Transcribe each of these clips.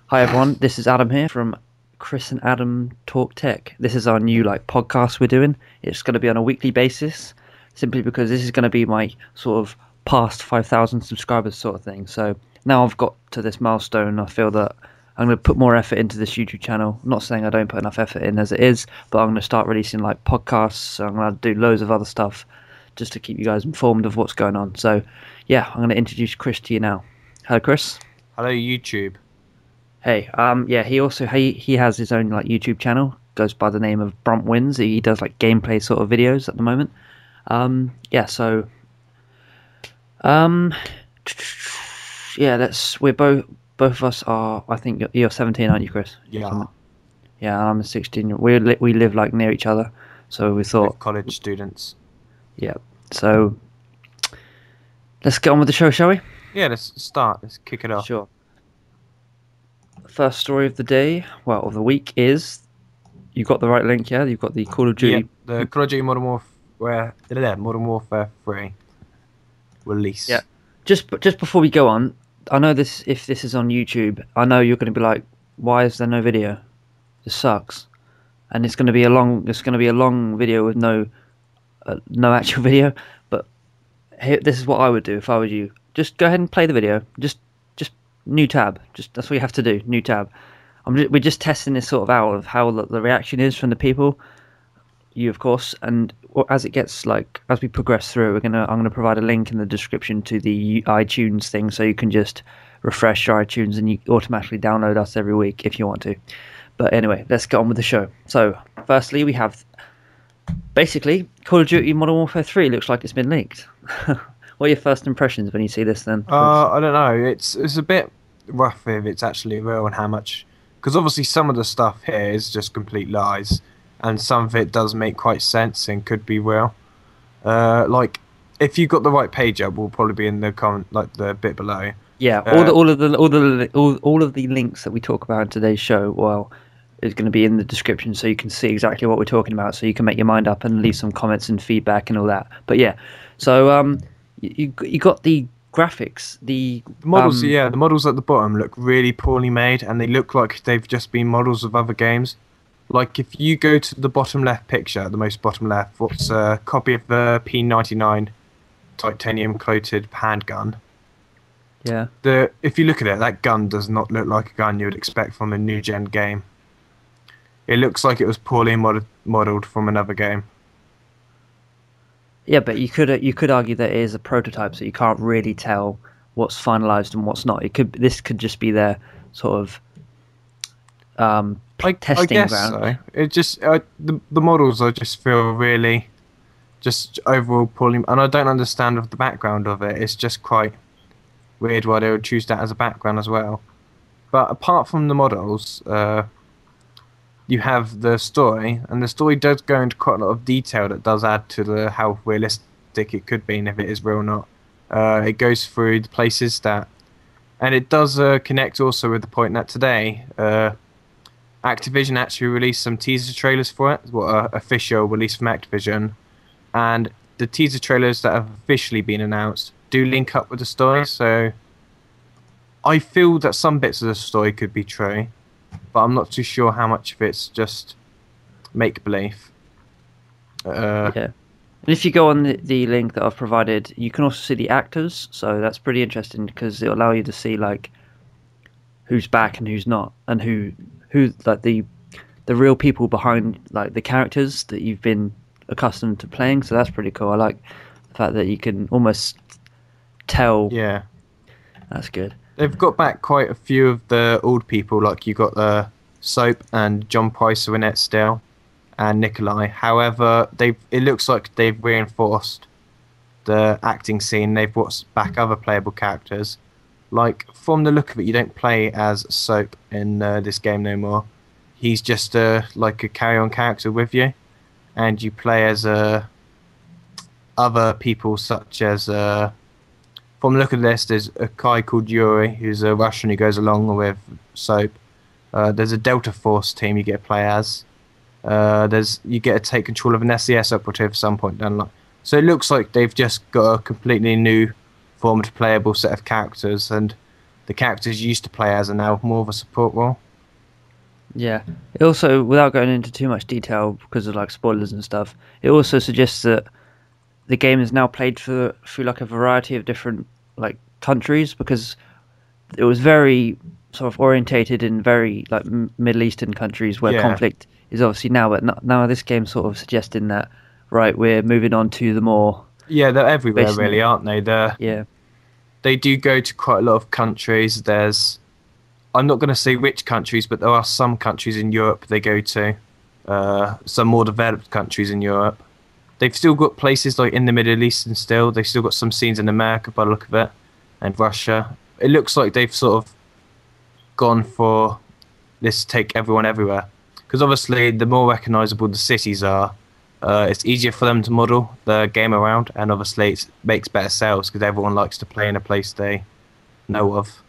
Hi everyone, this is Adam here from Chris and Adam Talk Tech. This is our new podcast we're doing. It's going to be on a weekly basis, simply because this is going to be my sort of past 5,000 subscribers sort of thing. So now I've got to this milestone, I feel that I'm going to put more effort into this YouTube channel. I'm not saying I don't put enough effort in as it is, but I'm going to start releasing podcasts. So I'm going to do loads of other stuff just to keep you guys informed of what's going on. So yeah, I'm going to introduce Chris to you now. Hello, Chris. Hello, YouTube. Hey, yeah, he has his own YouTube channel, goes by the name of Brunt Wins. He does gameplay sort of videos at the moment. Yeah, so yeah, we're both of us are. I think you're 17, aren't you, Chris? Yeah. Yeah, I'm a 16. We live near each other, so we thought With college students. Yeah, so let's get on with the show, shall we? Yeah, let's start. Let's kick it off. Sure. First story of the day, well, of the week is, you got the right link, yeah? You've got the Call of Duty. Yeah, the Call of Duty Modern Warfare 3 release. Yeah. Just before we go on, I know if this is on YouTube, I know you're going to be like, why is there no video? This sucks. And it's going to be a long video with no actual video. But this is what I would do if I were you. Just go ahead and play the video. Just new tab. Just that's what you have to do. New tab. We're just testing this sort of out of how the reaction is from the people. You, of course, and as it gets as we progress through, I'm gonna provide a link in the description to the iTunes thing, so you can just refresh your iTunes and you automatically download us every week if you want to. But anyway, let's get on with the show. So, firstly, we have basically Call of Duty Modern Warfare 3 looks like it's been leaked. What are your first impressions when you see this then? I don't know. It's a bit rough if it's actually real and how much... Because obviously some of the stuff here is just complete lies. And some of it does make quite sense and could be real. If you got the right page up, will probably be in the comment, the bit below. Yeah, all of the links that we talk about in today's show, well, is going to be in the description, so you can see exactly what we're talking about, so you can make your mind up and leave some comments and feedback and all that. But yeah, so you got the graphics, the models. The models at the bottom look really poorly made, and they look like they've just been models of other games. Like if you go to the bottom left picture, the most bottom left, what's a copy of the P99 titanium coated handgun. Yeah. If you look at it, that gun does not look like a gun you would expect from a new gen game. It looks like it was poorly modelled from another game. Yeah, but you could argue that it is a prototype, so you can't really tell what's finalized and what's not. This could just be their sort of testing I guess ground. So. It just the models I just feel really just overall poorly, and I don't understand the background of it. It's just quite weird why they would choose that as a background as well. But apart from the models, you have the story, and the story does go into quite a lot of detail that does add to how realistic it could be and if it is real or not. It goes through the places that... And it does connect also with the point that today, Activision actually released some teaser trailers for it, official release from Activision. And the teaser trailers that have officially been announced do link up with the story, so I feel that some bits of the story could be true, but I'm not too sure how much of it's just make-believe. Yeah. And if you go on the link that I've provided, you can also see the actors, so that's pretty interesting because it'll allow you to see who's back and who's not, and who the real people behind the characters that you've been accustomed to playing. So that's pretty cool. I like the fact that you can almost tell. Yeah, that's good. They've got back quite a few of the old people, like you got Soap and John Price are in it still, and Nikolai. However, it looks like they've reinforced the acting scene. They've brought back other playable characters. From the look of it, you don't play as Soap in this game no more. He's just a carry-on character with you, and you play as other people such as... From the look of this, there's a guy called Yuri, who's a Russian who goes along with Soap. There's a Delta Force team you get to play as. You get to take control of an SES operative at some point down the line. So it looks like they've just got a completely new formed playable set of characters, and the characters you used to play as are now more of a support role. Yeah. It also, without going into too much detail because of like spoilers and stuff, it also suggests that the game is now played through like a variety of different like countries, because it was very sort of orientated in very like Middle Eastern countries where Yeah, conflict is obviously now, but now this game sort of suggesting that, right, we're moving on to the more yeah, they're everywhere based in really, it. aren't they? Yeah, They do go to quite a lot of countries. I'm not going to say which countries, but there are some countries in Europe they go to. Some more developed countries in Europe. They've still got places like in the Middle East, and still they've still got some scenes in America by the look of it, and Russia. It looks like they've sort of gone for let's take everyone everywhere, because obviously the more recognizable the cities are, it's easier for them to model the game around, and obviously it makes better sales because everyone likes to play in a place they know of.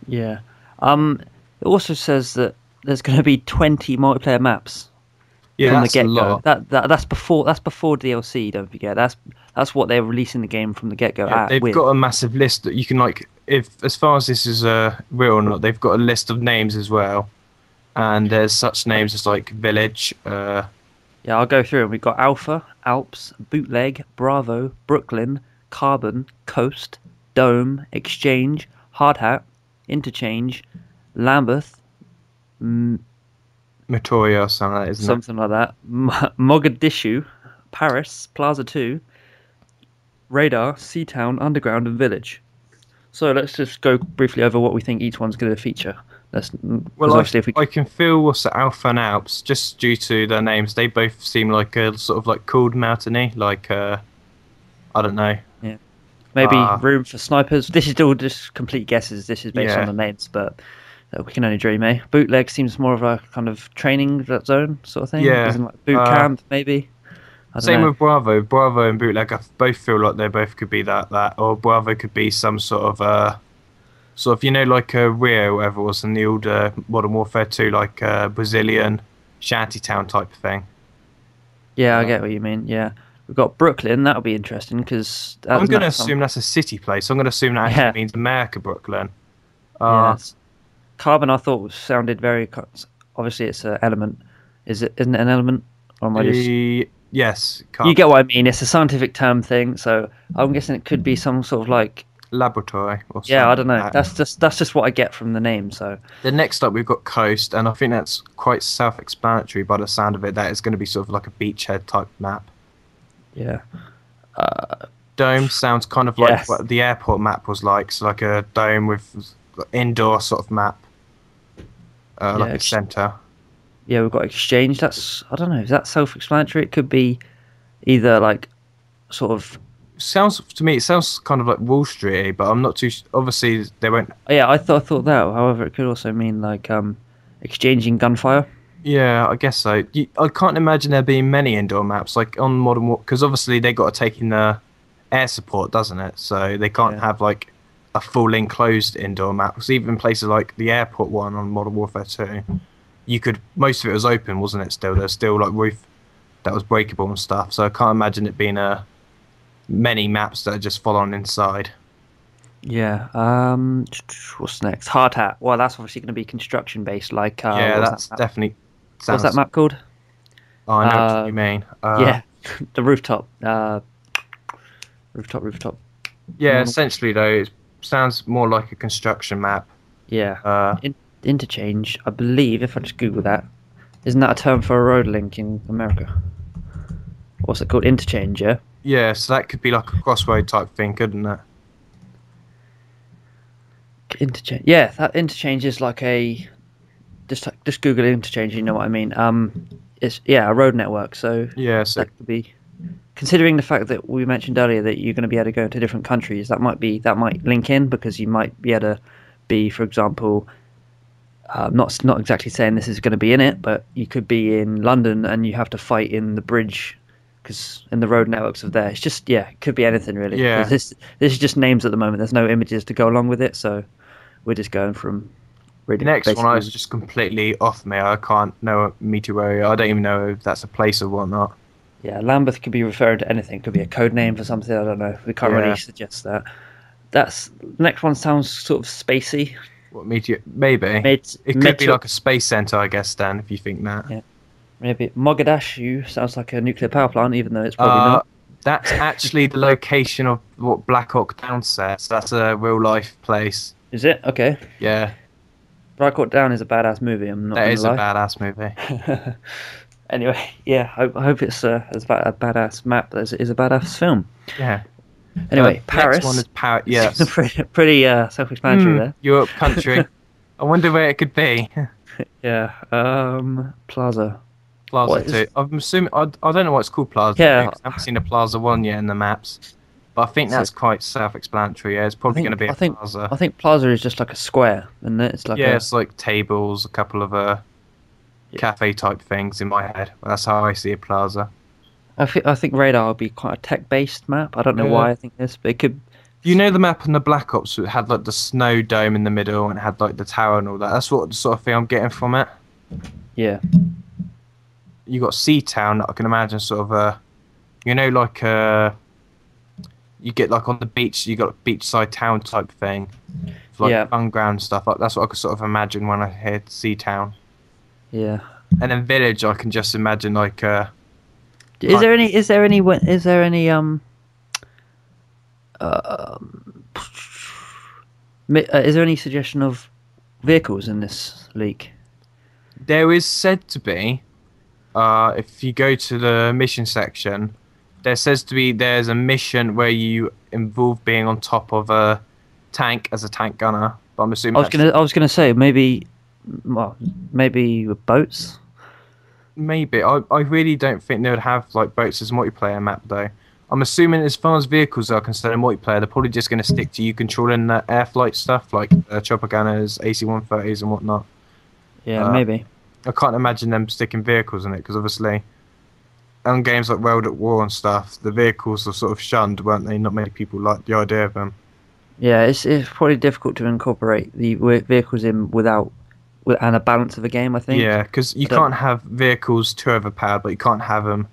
yeah. It also says that there's going to be 20 multiplayer maps Yeah, from the that's a get go. lot. That's before DLC. Don't forget. That's what they're releasing the game from the get go Yeah, at they've with. got a massive list that you can like, if as far as this is real or not, they've got a list of names as well, and there's such names as like Village. Yeah, I'll go through them. We've got Alpha, Alps, Bootleg, Bravo, Brooklyn, Carbon, Coast, Dome, Exchange, Hard Hat, Interchange, Lambeth, Matoria or something like that, isn't it? something like that, Mogadishu, Paris, Plaza 2, Radar, Seatown, Underground, and Village. So let's just go briefly over what we think each one's going to feature. Because Well, obviously, if we I can feel what's the Alpha and Alps just due to their names. They both seem like a sort of like called mountainy, like I don't know. yeah, maybe Uh room for snipers. This is all just complete guesses. This is based on yeah, the names, but we can only dream, eh? Bootleg seems more of a kind of training zone sort of thing. yeah. Isn't like boot Uh, camp, maybe. I don't Same know. with Bravo. Bravo and Bootleg, I both feel like they both could be that, or Bravo could be some sort of like Rio, whatever it was in the old Modern Warfare 2, like Brazilian shantytown type of thing. Yeah, I Uh, get what you mean. Yeah, we've got Brooklyn. That'll be interesting because I'm isn't going to that some? assume that's a city place. I'm going to assume that Yeah, actually means America, Brooklyn. yeah. Uh, Carbon, I thought sounded very. Obviously, it's an element. Isn't it an element? Or am I just? yes, You get what I mean. It's a scientific term thing, so I'm guessing it could be some sort of like. laboratory or Yeah, I something don't know. like that. That's just what I get from the name. So Then next up we've got Coast, and I think that's quite self-explanatory by the sound of it. That it's going to be sort of like a beachhead type map. yeah, Dome sounds kind of like yes, what the airport map was like, so like a dome with indoor sort of map, yeah, like a center. yeah. We've got exchange. That's I don't know. Is that self-explanatory? It could be either like sort of. Sounds to me, it sounds kind of like Wall Street, but I'm not too. Obviously, they won't. Yeah, I thought that. However, it could also mean like exchanging gunfire. Yeah, I guess so. I can't imagine there being many indoor maps like on Modern War, because obviously they got to take in the air support, doesn't it? So they can't Yeah. have like a full enclosed indoor map. Because even places like the airport one on Modern Warfare 2, you could most of it was open, wasn't it? Still, there's still like roof that was breakable and stuff. So I can't imagine it being many maps that are just full on inside. Yeah. What's next? Hard Hat. Well, that's obviously going to be construction based. Like, Yeah, what was that's that map? definitely What's that sounds. map called? Oh, I know what you mean. Yeah, the rooftop. Rooftop. Yeah, Normal. essentially though, it sounds more like a construction map. Yeah. Uh, Interchange. I believe if I just Google that, isn't that a term for a road link in America? What's it called? Interchange. Yeah. Yeah, so that could be like a crossroad type thing, couldn't it? Interchange. Yeah, that interchange is like a. Just Google interchange. You know what I mean. It's a road network. So Yeah, so that could be. Considering the fact that we mentioned earlier that you're going to be able to go into different countries, that might link in, because you might be able to be, for example, not exactly saying this is going to be in it, but you could be in London and you have to fight in the bridge, because in the road networks of there, it's just it could be anything really. Yeah. This is just names at the moment. There's no images to go along with it, so we're just going from really next one I was basically. just completely off me. I can't know Meteoria. I don't even know if that's a place or whatnot. Yeah, Lambeth could be referring to anything. Could be a code name for something. I don't know. We can't Yeah. really suggest that. That's next one sounds sort of spacey. What meteor? Maybe. It could be like a space center, I guess, Dan, if you think that. Yeah. Maybe Mogadishu sounds like a nuclear power plant, even though it's probably not. That's actually the location of what Black Hawk Down says. That's a real life place. Is it? Okay. Yeah. Black Hawk Down is a badass movie. I'm not. That is lie. a badass movie. Anyway, yeah, I hope it's as a badass map as it is a badass film. Yeah. Anyway, Paris. Next one is Paris. Yes. pretty self-explanatory there. Europe country. I wonder where it could be. Yeah. Plaza. Plaza 2. I'm assuming. I don't know what it's called. Plaza 2. I haven't seen a Plaza 1 yet in the maps. But I think that's quite self-explanatory. Yeah, it's probably going to be a plaza. I think plaza is just like a square, and it's like it's like tables, a couple of cafe type things in my head. That's how I see a plaza. I think Radar will be quite a tech-based map. I don't know why I think this, but it could. You know the map in the Black Ops it had like the snow dome in the middle and it had like the tower and all that. That's what the sort of thing I'm getting from it. Yeah. You got Sea Town. I can imagine sort of like you get like on the beach. You got a beachside town type thing, like fun ground stuff. Like that's what I could sort of imagine when I hear Sea Town. Yeah. And then Village, I can just imagine like. Is there any suggestion of vehicles in this leak? There is said to be. If you go to the mission section, there's a mission where you involve being on top of a tank as a tank gunner. But I'm assuming I was gonna say maybe with boats. Maybe I really don't think they would have like boats as a multiplayer map though. I'm assuming as far as vehicles are concerned in multiplayer, they're probably just going to stick to you controlling the air flight stuff like chopper gunners, AC-130s and whatnot. Yeah, maybe. I can't imagine them sticking vehicles in it because obviously on games like World at War and stuff, the vehicles were sort of shunned, weren't they? Not many people liked the idea of them. Yeah, it's probably difficult to incorporate the vehicles in and a balance of a game, I think. Yeah, because you can't have vehicles too overpowered, but you can't have them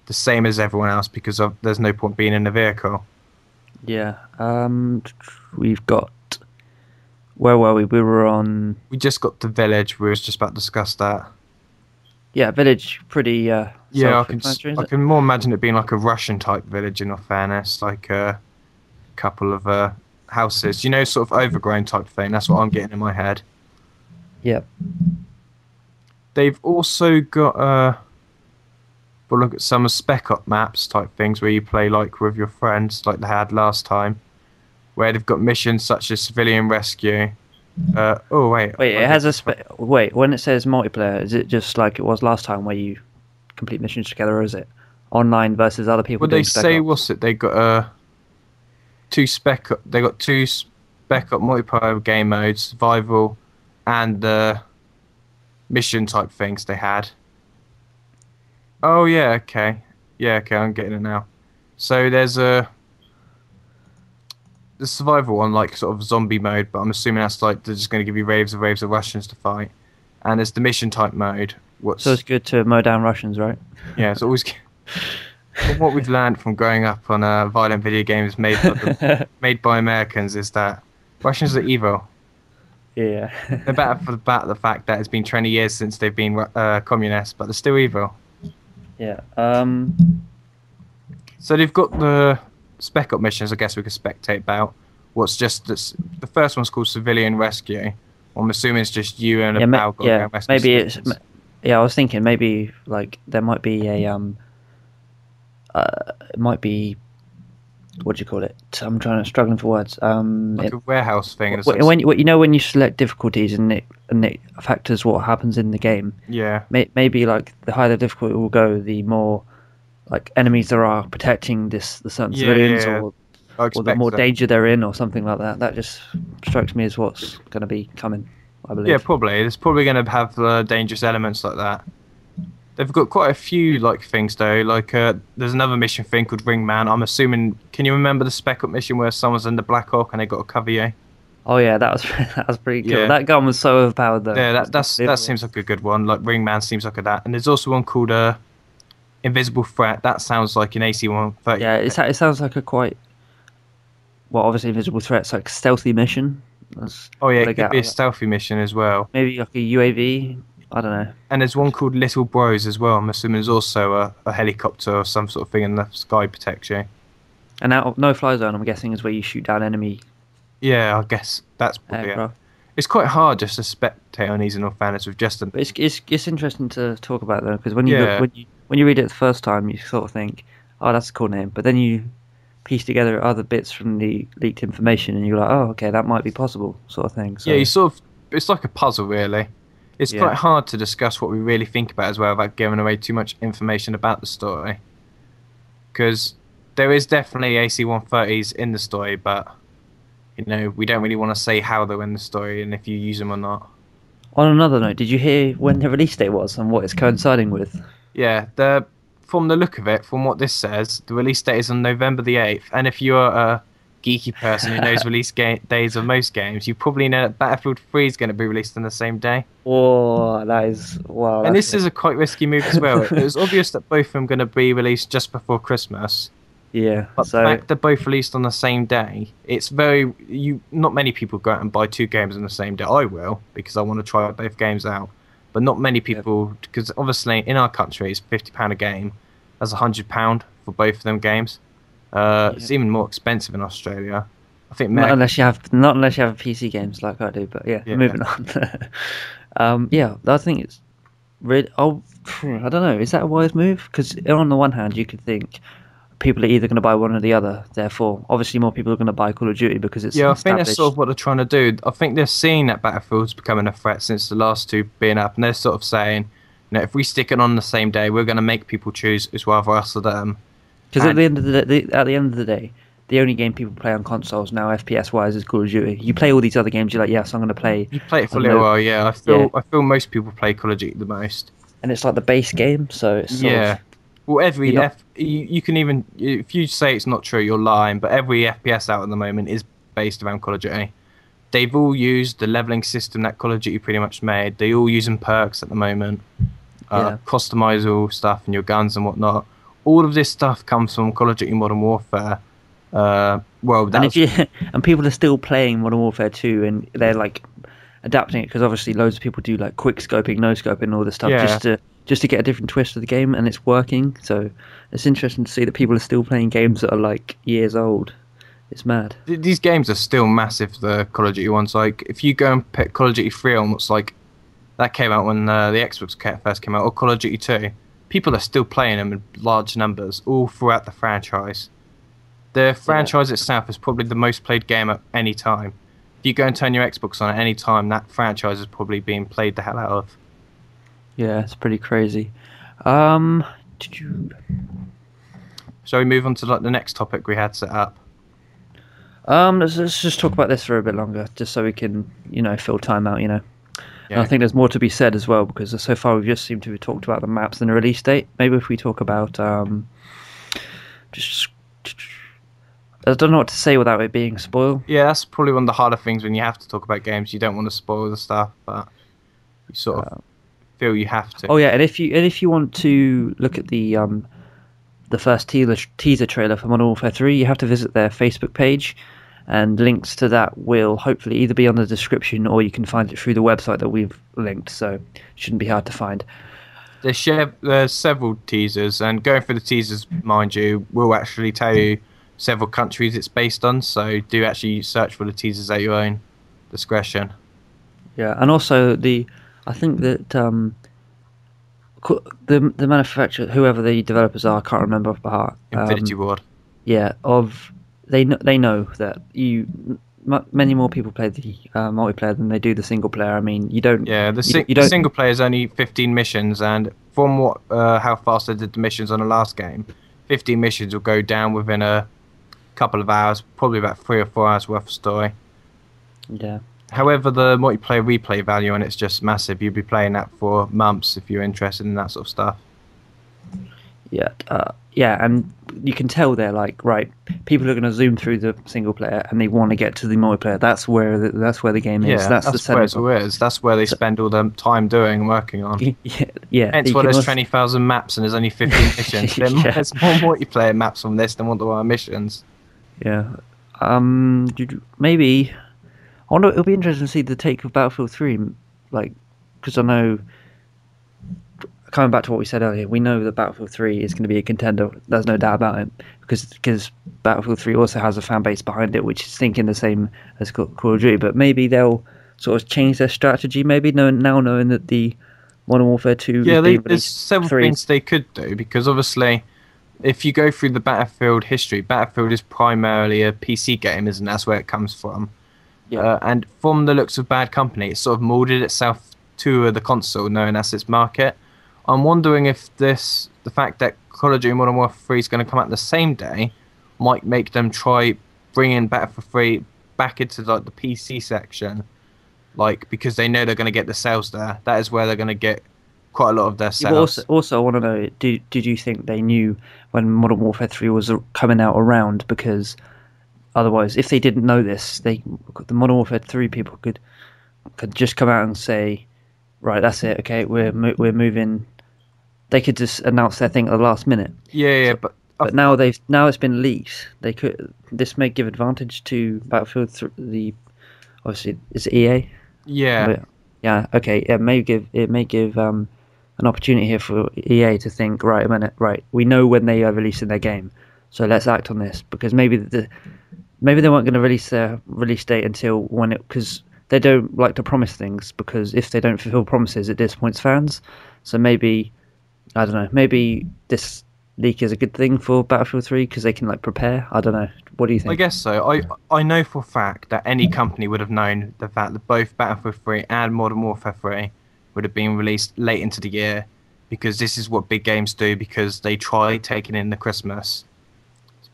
the same as everyone else because there's no point being in a vehicle. Yeah. We've got... Where were we? We were on... We just got to Village. We was just about to discuss that. Yeah, Village, pretty... yeah, I can more imagine it being like a Russian-type village, in all fairness. Like a couple of houses. You know, sort of overgrown type thing. That's what I'm getting in my head. Yep. They've also got... We'll look at some Spec Op maps type things where you play like with your friends, like they had last time, where they've got missions such as civilian rescue. Wait, it has a wait. When it says multiplayer, is it just like it was last time, where you complete missions together, or is it online versus other people? Well, they say what's it? They got two Spec Op. They got two Spec Op multiplayer game modes, survival, and the mission type things they had. Oh yeah, okay. Yeah, okay, I'm getting it now. So there's the survival one, like sort of zombie mode, but I'm assuming that's like they're just going to give you waves of Russians to fight. And there's the mission type mode. So it's good to mow down Russians, right? Yeah, it's always from what we've learned from growing up on violent video games made by Americans is that Russians are evil. Yeah. They're better for the fact that it's been 20 years since they've been communists, but they're still evil. Yeah. So they've got the Spec Op missions. I guess we could spectate about. What's just the first one's called Civilian Rescue. I'm assuming it's just you and a pal. Maybe it's. Yeah, I was thinking maybe like there might be a it might be. What do you call it? I'm struggling for words. Like a warehouse thing. When you select difficulties and it factors what happens in the game. Yeah. Maybe like the higher the difficulty will go, the more like enemies there are protecting the certain civilians, or the more danger they're in, or something like that. That just strikes me as what's going to be coming, I believe. Yeah, probably. It's probably going to have dangerous elements like that. They've got quite a few like things though. Like there's another mission thing called Ringman. I'm assuming. Can you remember the Spec Op mission where someone's in the Black Hawk and they got to cover you? Oh yeah, that was pretty cool. Yeah. That gun was so overpowered though. Yeah, that seems like a good one. Like Ringman seems like that. And there's also one called Invisible Threat. That sounds like an AC-130. Yeah, it sounds like a quite well, obviously invisible threats like stealthy mission. That's Oh yeah, what I it could get be out a of it. stealthy mission as well. Maybe like a UAV. I don't know. And there's one called Little Bros as well. I'm assuming there's also a helicopter or some sort of thing in the sky protects you. And out of no fly zone, I'm guessing, is where you shoot down enemy Yeah, I guess that's probably it. aircraft. It's quite hard just to spectate on these in all fairness with just a But it's interesting to talk about though, because when you yeah. when you read it the first time, you sort of think, oh, that's a cool name. But then you piece together other bits from the leaked information, and you're like, oh, okay, that might be possible, sort of thing. So Yeah, you sort of it's like a puzzle really. It's Yeah. quite hard to discuss what we really think about as well without giving away too much information about the story. Because there is definitely AC-130s in the story, but you know, we don't really want to say how they're in the story and if you use them or not. on another note, did you hear when the release date was and what it's coinciding with? Yeah, from the look of it, from what this says, the release date is on November the 8th. And if you're a geeky person who knows release days of most games, you probably know that Battlefield 3 is going to be released on the same day. Oh, that is wow. And that's this is a quite risky move as well. It was obvious that both of them are going to be released just before Christmas. yeah. But So the fact they're both released on the same day, it's not many people go out and buy two games on the same day. I will, because I want to try both games out. But not many people, because obviously in our country it's £50 a game. That's £100 for both of them games. It's even more expensive in Australia. I think not unless you have PC games like I do. But yeah. Moving on. Yeah, I think it's really. Oh, I don't know. Is that a wise move? Because on the one hand, you could think people are either going to buy one or the other. Therefore, obviously, more people are going to buy Call of Duty because it's I think that's established. sort of what they're trying to do. I think they're seeing that Battlefield's becoming a threat since the last two being up, and they're sort of saying, you know, if we stick it on the same day, we're going to make people choose it's rather us or them. Because at the end of the day, the only game people play on consoles now, FPS wise, is Call of Duty. You play all these other games, you're like, yes, I'm going to play. You play it for a I don't little know. while, yeah. I feel most people play Call of Duty the most. And it's like the base game, so it's sort Yeah. of, Well, every You're not- you can even if you say it's not true, you're lying. But every FPS out at the moment is based around Call of Duty. They've all used the leveling system that Call of Duty pretty much made. They all using perks at the moment, customizable stuff and your guns and whatnot. All of this stuff comes from Call of Duty Modern Warfare. Well, and that's and people are still playing Modern Warfare 2, and they're like adapting it because obviously loads of people do like quick scoping, no scoping, all this stuff Yeah. just to get a different twist of the game, and it's working. So it's interesting to see that people are still playing games that are like years old. It's mad. these games are still massive. The Call of Duty ones, like if you go and pick Call of Duty 3 on what's like that came out when the Xbox first came out, or Call of Duty 2, people are still playing them in large numbers all throughout the franchise. The franchise itself is probably the most played game at any time. If you go and turn your Xbox on at any time, that franchise is probably being played the hell out of. Yeah, it's pretty crazy. Did you? Shall we move on to like the next topic we had set up? Let's just talk about this for a bit longer, just so we can, fill time out. And I think there's more to be said as well, because so far we've just seemed to have talked about the maps and the release date. Maybe if we talk about just. I don't know what to say without it being spoiled. Yeah, that's probably one of the harder things when you have to talk about games. You don't want to spoil the stuff, but you sort of feel you have to. Oh yeah, and if you want to look at the first teaser trailer for Modern Warfare 3, you have to visit their Facebook page, and links to that will hopefully either be on the description or you can find it through the website that we've linked. So it shouldn't be hard to find. There's several teasers, and going through the teasers, mind you, will actually tell you several countries it's based on, so do actually search for the teasers at your own discretion. Yeah, and also I think that the manufacturer, whoever the developers are, I can't remember off by heart. Infinity Ward. Yeah, they know that many more people play the multiplayer than they do the single player. I mean, you don't. Yeah, the you don't, single player is only 15 missions, and from what how fast they did the missions on the last game, 15 missions will go down within a couple of hours, probably about 3 or 4 hours worth of story. Yeah. However, the multiplayer replay value on it's just massive. You'll be playing that for months if you're interested in that sort of stuff. Yeah, and you can tell they're like, right, people are going to zoom through the single player and they want to get to the multiplayer. That's where the game is. Yeah, That's the where it center. is. That's where they spend all their time doing and working on. Yeah. Hence why there's 20,000 maps and there's only 15 missions. There's more multiplayer maps on this than what there are missions. Yeah, Maybe. I wonder. It'll be interesting to see the take of Battlefield 3, like, because I know. Coming back to what we said earlier, we know that Battlefield 3 is going to be a contender. There's no doubt about it, because Battlefield 3 also has a fan base behind it, which is thinking the same as Call of Duty. But maybe they'll sort of change their strategy. Maybe now knowing that the Modern Warfare 2 is being there's released, several 3 things they could do, because obviously, if you go through the Battlefield history, Battlefield is primarily a PC game, isn't it? That's where it comes from. Yeah. And from the looks of Bad Company, it sort of molded itself to the console, known as its market. I'm wondering if the fact that Call of Duty Modern Warfare 3 is going to come out the same day might make them try bringing Battlefield 3 back into like the PC section, like, because they know they're going to get the sales there. That is where they're going to get quite a lot of their sales. Also, I want to know: did you think they knew when Modern Warfare 3 was coming out around? Because otherwise, if they didn't know this, the Modern Warfare 3 people could just come out and say, right, that's it. Okay, we're moving. They could just announce their thing at the last minute. Yeah, but now it's been leaked. This may give advantage to Battlefield 3. Obviously, is it EA? Yeah. But, yeah. Okay. It may give an opportunity here for EA to think, right a minute, right. We know when they are releasing their game, so let's act on this, because maybe they weren't going to release their release date until because they don't like to promise things, because if they don't fulfill promises, it disappoints fans. So maybe. I don't know. Maybe this leak is a good thing for Battlefield 3 because they can like prepare. I don't know. What do you think? I guess so. I know for a fact that any company would have known the fact that both Battlefield 3 and Modern Warfare 3 would have been released late into the year, because this is what big games do, because they try taking in the Christmas.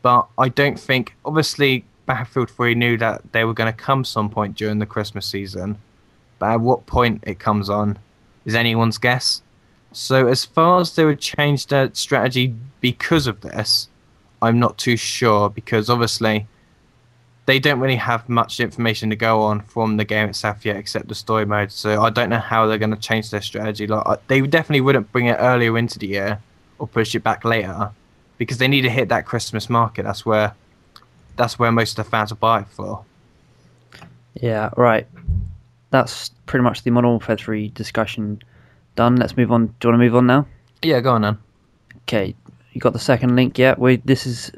But I don't think, obviously, Battlefield 3 knew that they were going to come some point during the Christmas season, but at what point it comes on is anyone's guess. So as far as they would change their strategy because of this, I'm not too sure, because obviously they don't really have much information to go on from the game itself yet, except the story mode. So I don't know how they're going to change their strategy. Like, they definitely wouldn't bring it earlier into the year or push it back later, because they need to hit that Christmas market. That's where most of the fans will buy it for. Yeah, right. That's pretty much the Modern Warfare 3 discussion done. Let's move on. Do you want to move on now? Yeah, go on then. Okay, you got the second link yet? This is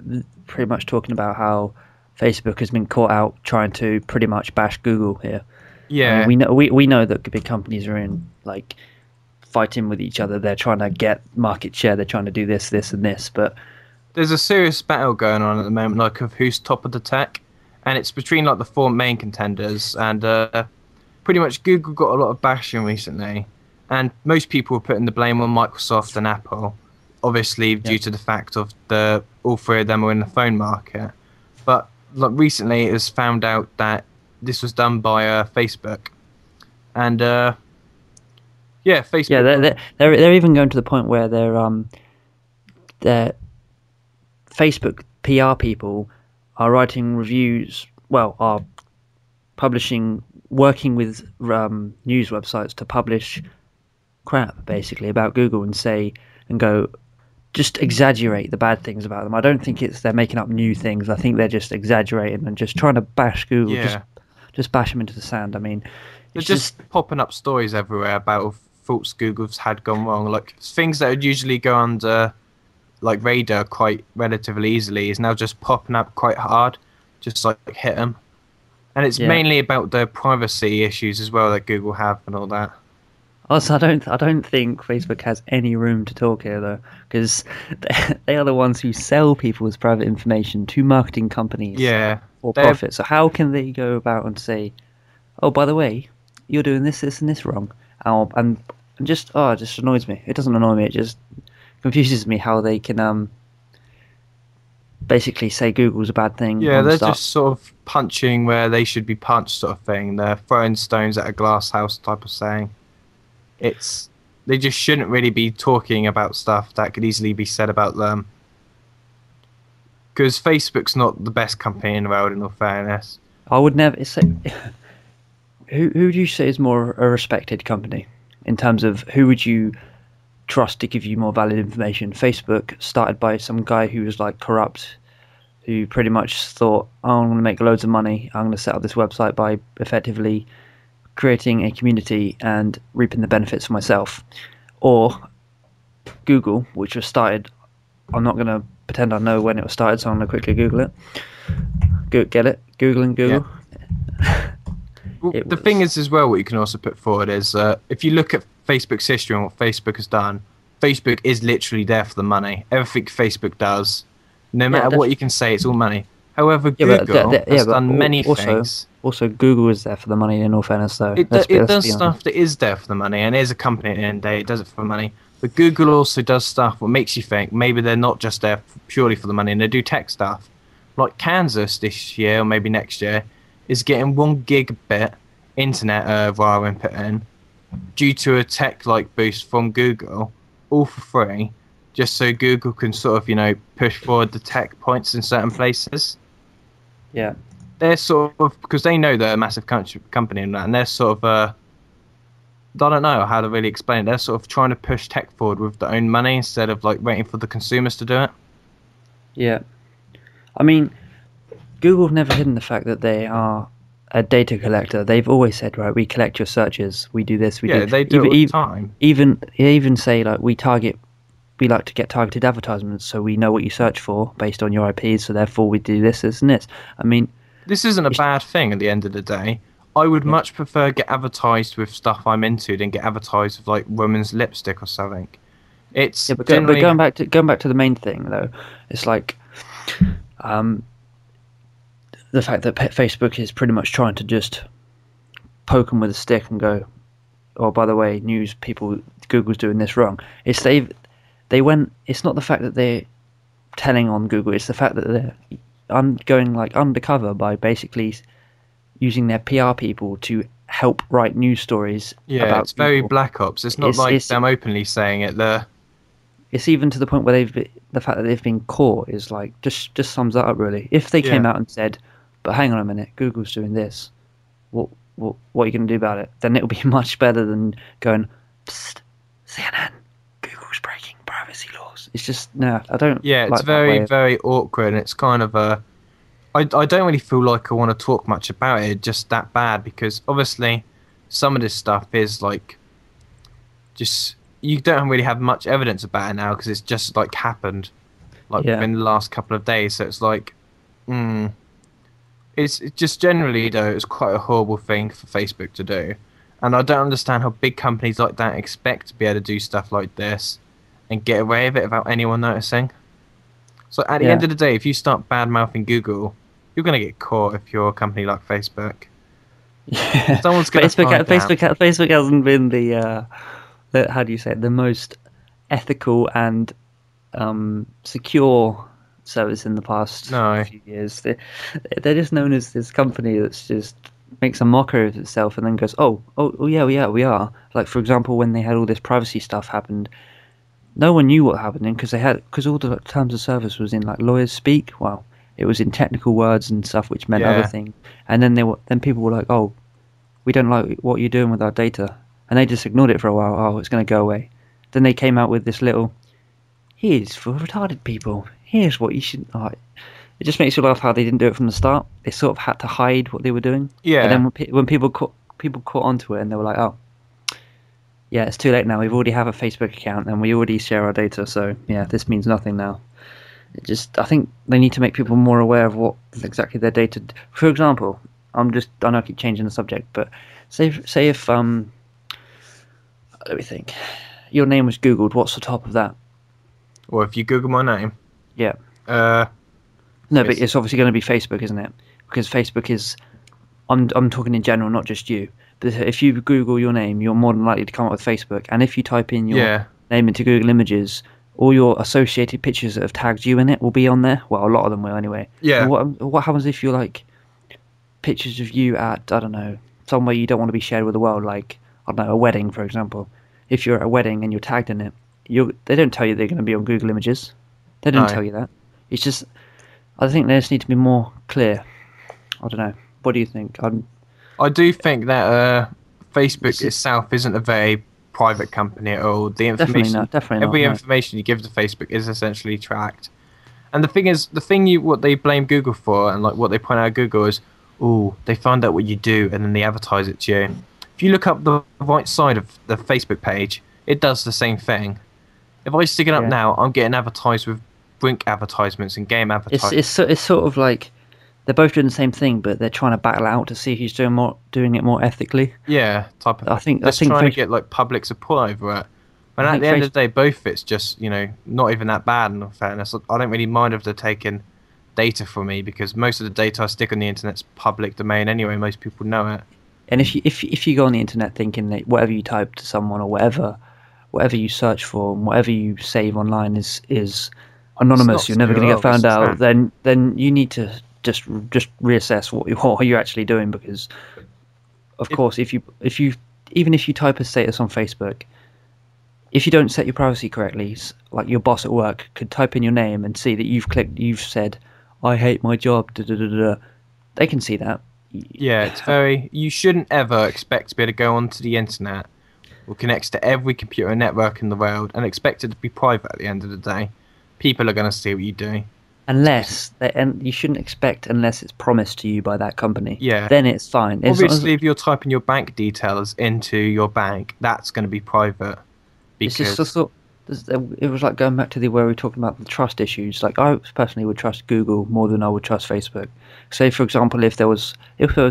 pretty much talking about how Facebook has been caught out trying to pretty much bash Google here. Yeah, I mean, we know that big companies are in like fighting with each other. They're trying to get market share. They're trying to do this, and this. But there's a serious battle going on at the moment, like of who's top of the tech, and it's between like the 4 main contenders. And pretty much Google got a lot of bashing recently. And most people were putting the blame on Microsoft and Apple, obviously due to the fact of all 3 of them are in the phone market. But like recently, it was found out that this was done by Facebook, and Facebook. Yeah, they're even going to the point where they're Facebook PR people are writing reviews. Well, are working with news websites to publish crap basically about Google and go just exaggerate the bad things about them. I don't think they're making up new things. I think they're just exaggerating and just trying to bash Google. Yeah. Just bash them into the sand. I mean, they're just popping up stories everywhere about faults Google's had gone wrong. Like things that would usually go under like radar quite relatively easily is now just popping up quite hard, just like hit them. And it's mainly about the privacy issues as well that Google have and all that. Also, I don't think Facebook has any room to talk here though, because they are the ones who sell people's private information to marketing companies for profit. So how can they go about and say, "Oh, by the way, you're doing this, and this wrong"? And it just annoys me. It doesn't annoy me. It just confuses me how they can basically say Google's a bad thing. Yeah, they're just sort of punching where they should be punched, sort of thing. They're throwing stones at a glass house type of saying. They just shouldn't really be talking about stuff that could easily be said about them. Because Facebook's not the best company in the world, in all fairness. I would never say. Who do you say is more a respected company in terms of who would you trust to give you more valid information? Facebook, started by some guy who was like corrupt, who pretty much thought, oh, I'm going to make loads of money. I'm going to set up this website by effectively creating a community and reaping the benefits for myself. Or Google, which was started, I'm not going to pretend I know when it was started, so I'm going to quickly Google it. Get it? Google and Google. Yeah. Well, the thing is as well, what you can also put forward is if you look at Facebook's history and what Facebook has done, Facebook is literally there for the money. Everything Facebook does, no matter what you can say, it's all money. However, Google has done many things. Also, Google is there for the money, in all fairness, though. It does stuff that is there for the money, and it is a company at the end of the day, it does it for the money. But Google also does stuff what makes you think maybe they're not just there purely for the money, and they do tech stuff. Like Kansas this year, or maybe next year, is getting 1 gigabit internet via input in due to a tech boost from Google, all for free, just so Google can sort of push forward the tech points in certain places. Yeah, they're sort of, because they know they're a massive company and that, and they're sort of I don't know how to really explain it. They're sort of trying to push tech forward with their own money instead of waiting for the consumers to do it. Yeah, I mean, Google have never hidden the fact that they are a data collector. They've always said, right, we collect your searches, we do this, we do. Yeah, they do it all the time. Even say we like to get targeted advertisements, so we know what you search for based on your IPs. So therefore, we do this, and this. I mean, this isn't a bad thing at the end of the day. I would much prefer get advertised with stuff I'm into than get advertised with women's lipstick or something. It's but going back to the main thing though, it's the fact that Facebook is pretty much trying to just poke them with a stick and go, oh, by the way, news people, Google's doing this wrong. It's it's not the fact that they're telling on Google, it's the fact that they're going undercover by basically using their PR people to help write news stories. Yeah, it's very Black Ops. It's not them openly saying it there. It's even to the point where the fact that they've been caught is just sums that up really. If they came out and said, but hang on a minute, Google's doing this, what are you going to do about it? Then it'll be much better than going, psst, CNN, Google's breaking privacy laws. It's just, no, I don't. Yeah, it's very awkward, and it's kind of I don't really feel like I want to talk much about it just that bad, because obviously some of this stuff is just, you don't really have much evidence about it now because it's just happened within the last couple of days. So it's it's just generally though it's quite a horrible thing for Facebook to do, and I don't understand how big companies like that expect to be able to do stuff like this and get away with it without anyone noticing. So at the end of the day, if you start bad mouthing Google, you're gonna get caught if you're a company like Facebook. Yeah, someone's gonna Facebook hasn't been the how do you say it, the most ethical and secure service in the past few years. They're just known as this company that's just makes a mockery of itself and then goes, oh yeah, we are. For example, when they had all this privacy stuff happened, no one knew what happened because all the terms of service was in lawyers speak. Well, it was in technical words and stuff which meant other things. And then people were like, oh, we don't like what you're doing with our data. And they just ignored it for a while. Oh, it's going to go away. Then they came out with this little, here's for retarded people. Here's what you should. Oh, it just makes you laugh how they didn't do it from the start. They sort of had to hide what they were doing. Yeah. And then when people caught onto it, and they were like, oh, yeah, it's too late now. We already have a Facebook account, and we already share our data. So yeah, this means nothing now. I think they need to make people more aware of what exactly their data. For example, I know I keep changing the subject, but say if let me think, your name was Googled, what's the top of that? Well, if you Google my name. Yeah. No, but it's obviously going to be Facebook, isn't it? Because Facebook is, I'm talking in general, not just you. But if you Google your name, you're more than likely to come up with Facebook. And if you type in your name into Google Images, all your associated pictures that have tagged you in it will be on there. Well, a lot of them will anyway. Yeah. And what happens if you're pictures of you at, I don't know, somewhere you don't want to be shared with the world, I don't know, a wedding, for example. If you're at a wedding and you're tagged in it, they don't tell you they're going to be on Google Images. They don't tell you that. It's just, I think they just need to be more clear. I don't know. What do you think? I do think that Facebook itself isn't a very private company at all. The information, definitely not. Every information you give to Facebook is essentially tracked, And the thing is, what they blame Google for, and like what they point out at Google is, oh, they find out what you do, and then they advertise it to you. If you look up the right side of the Facebook page, it does the same thing. If I stick it up now, I'm getting advertised with Brink advertisements and game advertisements. It's sort of like they're both doing the same thing, but they're trying to battle out to see who's doing it more ethically. Yeah, type of. I think trying to get like public support over it. And at the end of the day, both it's just not even that bad. In all fairness, I don't really mind if they're taking data from me because most of the data I stick on the internet's public domain anyway. Most people know it. And if you go on the internet thinking that whatever you type to someone or whatever you search for and whatever you save online is anonymous, you're never going to get found out. Then you need to just reassess what you're actually doing, because of course if you even if you type a status on Facebook, if you don't set your privacy correctly, like your boss at work could type in your name and see that you've said I hate my job, they can see that. Yeah, it's very. You shouldn't ever expect to be able to go onto the internet or connect to every computer network in the world and expect it to be private at the end of the day. People are going to see what you do. And you shouldn't expect unless it's promised to you by that company. Yeah. Then it's fine. Obviously, if you're typing your bank details into your bank, that's going to be private. Because it's just it was like going back to where we were talking about the trust issues. Like I personally would trust Google more than I would trust Facebook. Say for example, if there was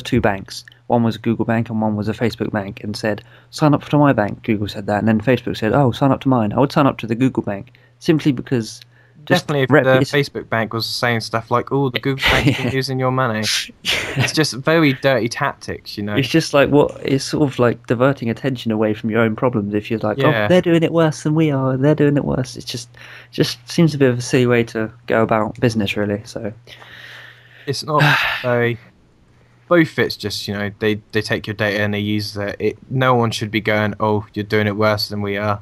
two banks, one was a Google bank and one was a Facebook bank, and said sign up to my bank, Google said that, and then Facebook said, oh, sign up to mine. I would sign up to the Google bank simply because. Definitely, if the Facebook bank was saying stuff like, "Oh, the Google bank's been using your money," it's just very dirty tactics, It's just like it's sort of like diverting attention away from your own problems. If you're like, yeah. "Oh, they're doing it worse than we are. They're doing it worse." It just seems a bit of a silly way to go about business, really. So it's not very. Both it's just they take your data and they use it. No one should be going, "Oh, you're doing it worse than we are."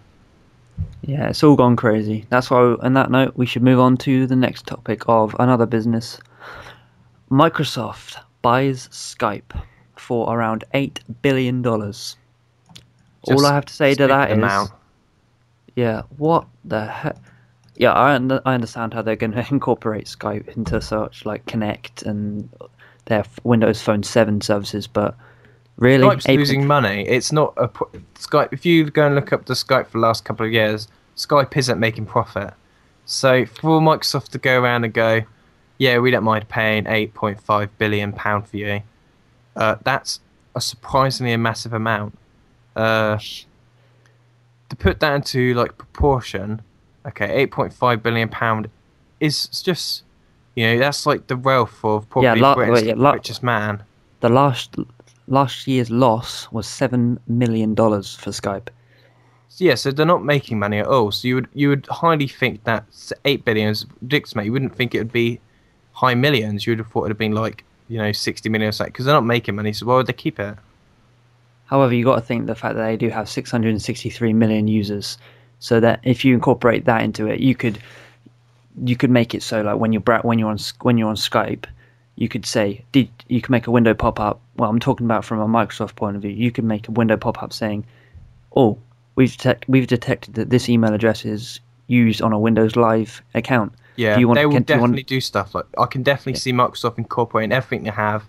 Yeah, it's all gone crazy. That's why, on that note, we should move on to the next topic of another business. Microsoft buys Skype for around $8 billion. All I have to say to that is... Yeah, what the heck? Yeah, I understand how they're going to incorporate Skype into such like Connect and their Windows Phone 7 services, but... Really? Skype's losing money. It's not Skype. If you go and look up the Skype for the last couple of years, Skype isn't making profit. So for Microsoft to go around and go, yeah, we don't mind paying £8.5 billion for you, that's a surprisingly massive amount. To put that into like proportion, okay, £8.5 billion is just that's like the wealth of probably Britain's richest man. The last year's loss was $7 million for Skype. Yeah, so they're not making money at all. So you would highly think that 8 billion is ridiculous, mate. You wouldn't think it would be high millions. You would have thought it would have been like 60 million or something, because they're not making money. So why would they keep it? However, you got to think the fact that they do have 663 million users, so that if you incorporate that into it, you could make it so like when you're on Skype. You could say, you can make a window pop up. Well, I'm talking about from a Microsoft point of view. You can make a window pop up saying, "Oh, we've detected that this email address is used on a Windows Live account." Yeah, they will definitely do stuff like. I can definitely see Microsoft incorporating everything they have,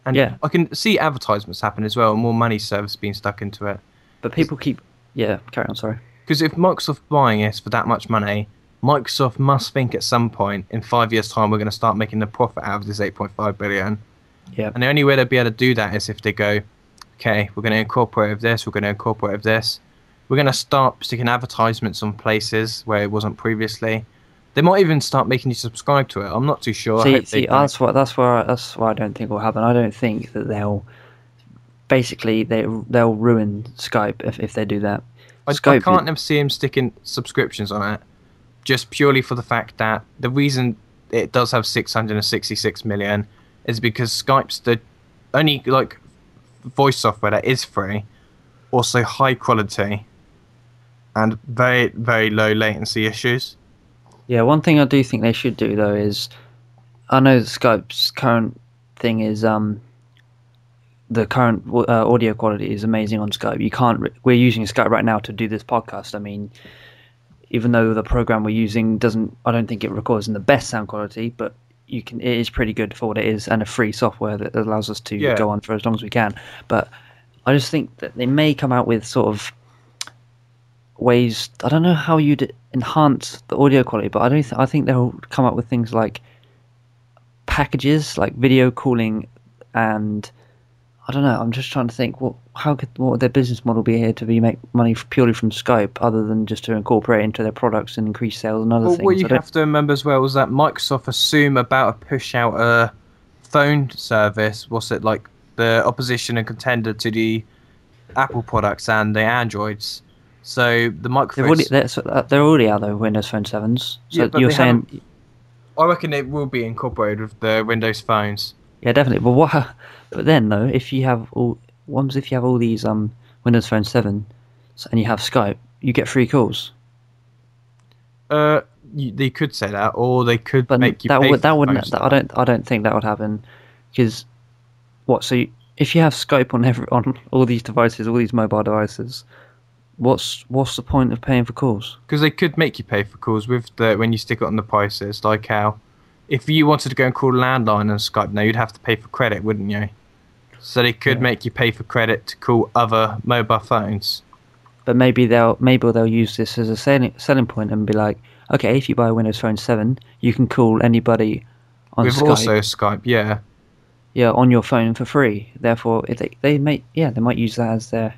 and I can see advertisements happen as well. More money service being stuck into it. But people keep carry on. Sorry. Because if Microsoft buying it for that much money, Microsoft must think at some point in 5 years' time we're going to start making the profit out of this 8.5 billion. Yeah. And the only way they'll be able to do that is if they go, okay, we're going to incorporate with this, we're going to incorporate with this. We're going to start sticking advertisements on places where it wasn't previously. They might even start making you subscribe to it. I'm not too sure. That's why I don't think will happen. I don't think that they'll ruin Skype if they do that. I can't ever see them sticking subscriptions on it. Just purely for the fact that the reason it does have 666 million is because Skype's the only like voice software that is free, also high quality, and very, very low latency issues. Yeah, one thing I do think they should do though is, I know that Skype's current thing is the current audio quality is amazing on Skype. We're using Skype right now to do this podcast. I mean, even though the program we're using doesn't, I don't think it records in the best sound quality, but it is pretty good for what it is, and a free software that allows us to go on for as long as we can. But I just think that they may come out with sort of ways. I don't know how you'd enhance the audio quality, but I think they'll come up with things like packages, like video calling, and I don't know. I'm just trying to think what would their business model be here to make money purely from Skype, other than just to incorporate into their products and increase sales and other things. What you have to remember as well is that Microsoft assume about to push out a phone service. What's it like? The opposition and contender to the Apple products and the Androids. So the microphones they're already out there, Windows Phone 7s. So but you're saying? I reckon it will be incorporated with the Windows phones. Yeah, definitely. But then though, if you have all these Windows Phone 7 and you have Skype, you get free calls. They could say that, or they could make you pay. I don't think that would happen, because if you have Skype on all these devices, all these mobile devices, what's the point of paying for calls? Because they could make you pay for calls when you stick it on the prices, like how if you wanted to go and call a landline on Skype now, you'd have to pay for credit, wouldn't you? So they could make you pay for credit to call other mobile phones. But maybe they'll use this as a selling point and be like, okay, if you buy a Windows Phone 7, you can call anybody on Skype. With also Skype, yeah. Yeah, on your phone for free. Therefore, they might use that as their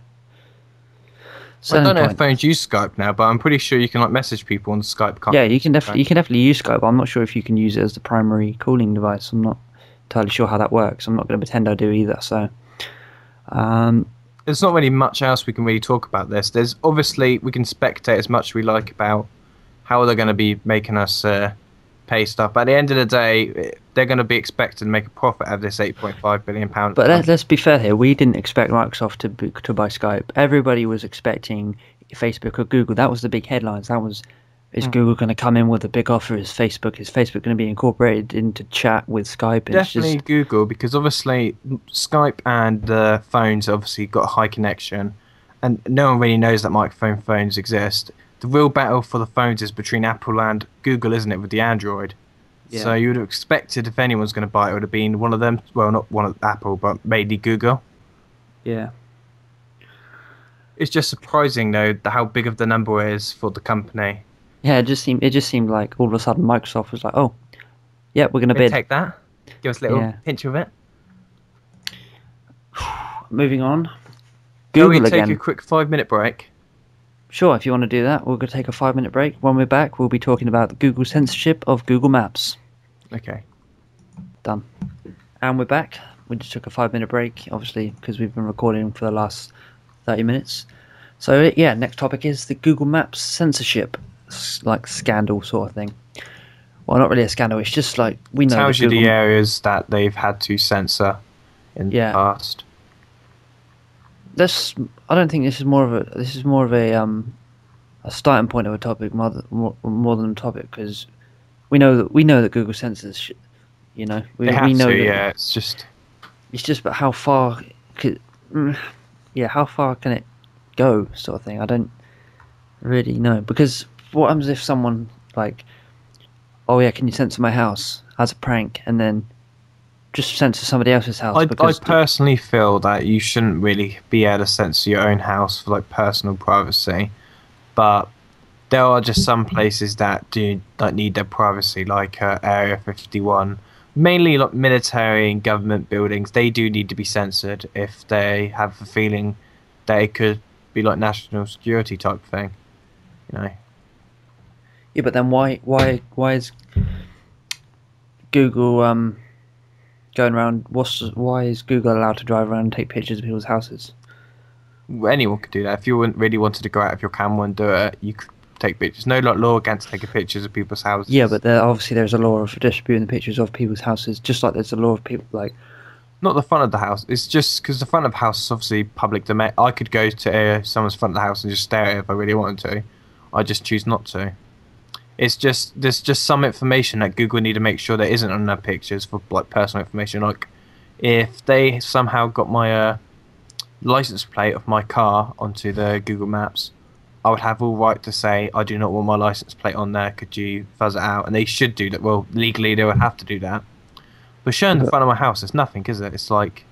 selling I don't know point. if phones use Skype now, but I'm pretty sure you can message people on Skype. Yeah, you can definitely use Skype. I'm not sure if you can use it as the primary calling device. I'm not entirely sure how that works. I'm not going to pretend I do either. So, there's not really much else we can really talk about this. There's obviously we can spectate as much as we like about how they're going to be making us pay stuff. But at the end of the day, they're going to be expected to make a profit out of this £8.5 billion. But let's be fair here. We didn't expect Microsoft to buy Skype. Everybody was expecting Facebook or Google. That was the big headlines. Is Google going to come in with a big offer? Is Facebook going to be incorporated into chat with Skype? Definitely Google, because obviously Skype and the phones obviously got a high connection, and no one really knows that microphone phones exist. The real battle for the phones is between Apple and Google, isn't it, with the Android? Yeah. So you would have expected if anyone's going to buy it, it would have been one of them. Well, not one of Apple, but mainly Google. Yeah. It's just surprising though how big of the number is for the company. Yeah, it just seemed like all of a sudden Microsoft was like, oh, yeah, we're going to bid. Take that. Give us a little pinch of it. Moving on. Google again. Shall we take a quick 5-minute break? Sure, if you want to do that, we're going to take a 5-minute break. When we're back, we'll be talking about the Google censorship of Google Maps. Okay. Done. And we're back. We just took a 5-minute break, obviously, because we've been recording for the last 30 minutes. So, yeah, next topic is the Google Maps censorship, like scandal sort of thing. Well, not really a scandal. It's just like we know. It tells you the areas that they've had to censor in the past. I don't think this is more of a starting point of a topic more than a topic, because we know that Google censors shit. You know, we know that. Yeah, it's just but how far how far can it go, sort of thing. I don't really know, because what happens if someone like, oh yeah, can you censor my house as a prank, and then just censor somebody else's house? I personally feel that you shouldn't really be able to censor your own house for like personal privacy, but there are just some places that need their privacy, like Area 51. Mainly like military and government buildings, they do need to be censored if they have a feeling that it could be like national security type thing, you know. Yeah, but then why is Google going around? Why is Google allowed to drive around and take pictures of people's houses? Anyone could do that. If you really wanted to go out of your camera and do it, you could take pictures. No law against taking pictures of people's houses. Yeah, but obviously there's a law of distributing the pictures of people's houses, just like there's a law of people like. Not the front of the house. It's just because the front of the house is obviously public domain. I could go to someone's front of the house and just stare at it if I really wanted to. I just choose not to. It's just there's just some information that Google need to make sure there isn't on their pictures for like personal information. Like if they somehow got my license plate of my car onto the Google Maps, I would have all right to say, I do not want my license plate on there. Could you fuzz it out? And they should do that. Well, legally they would have to do that. But showing the front of my house, it's nothing, is it? It's like,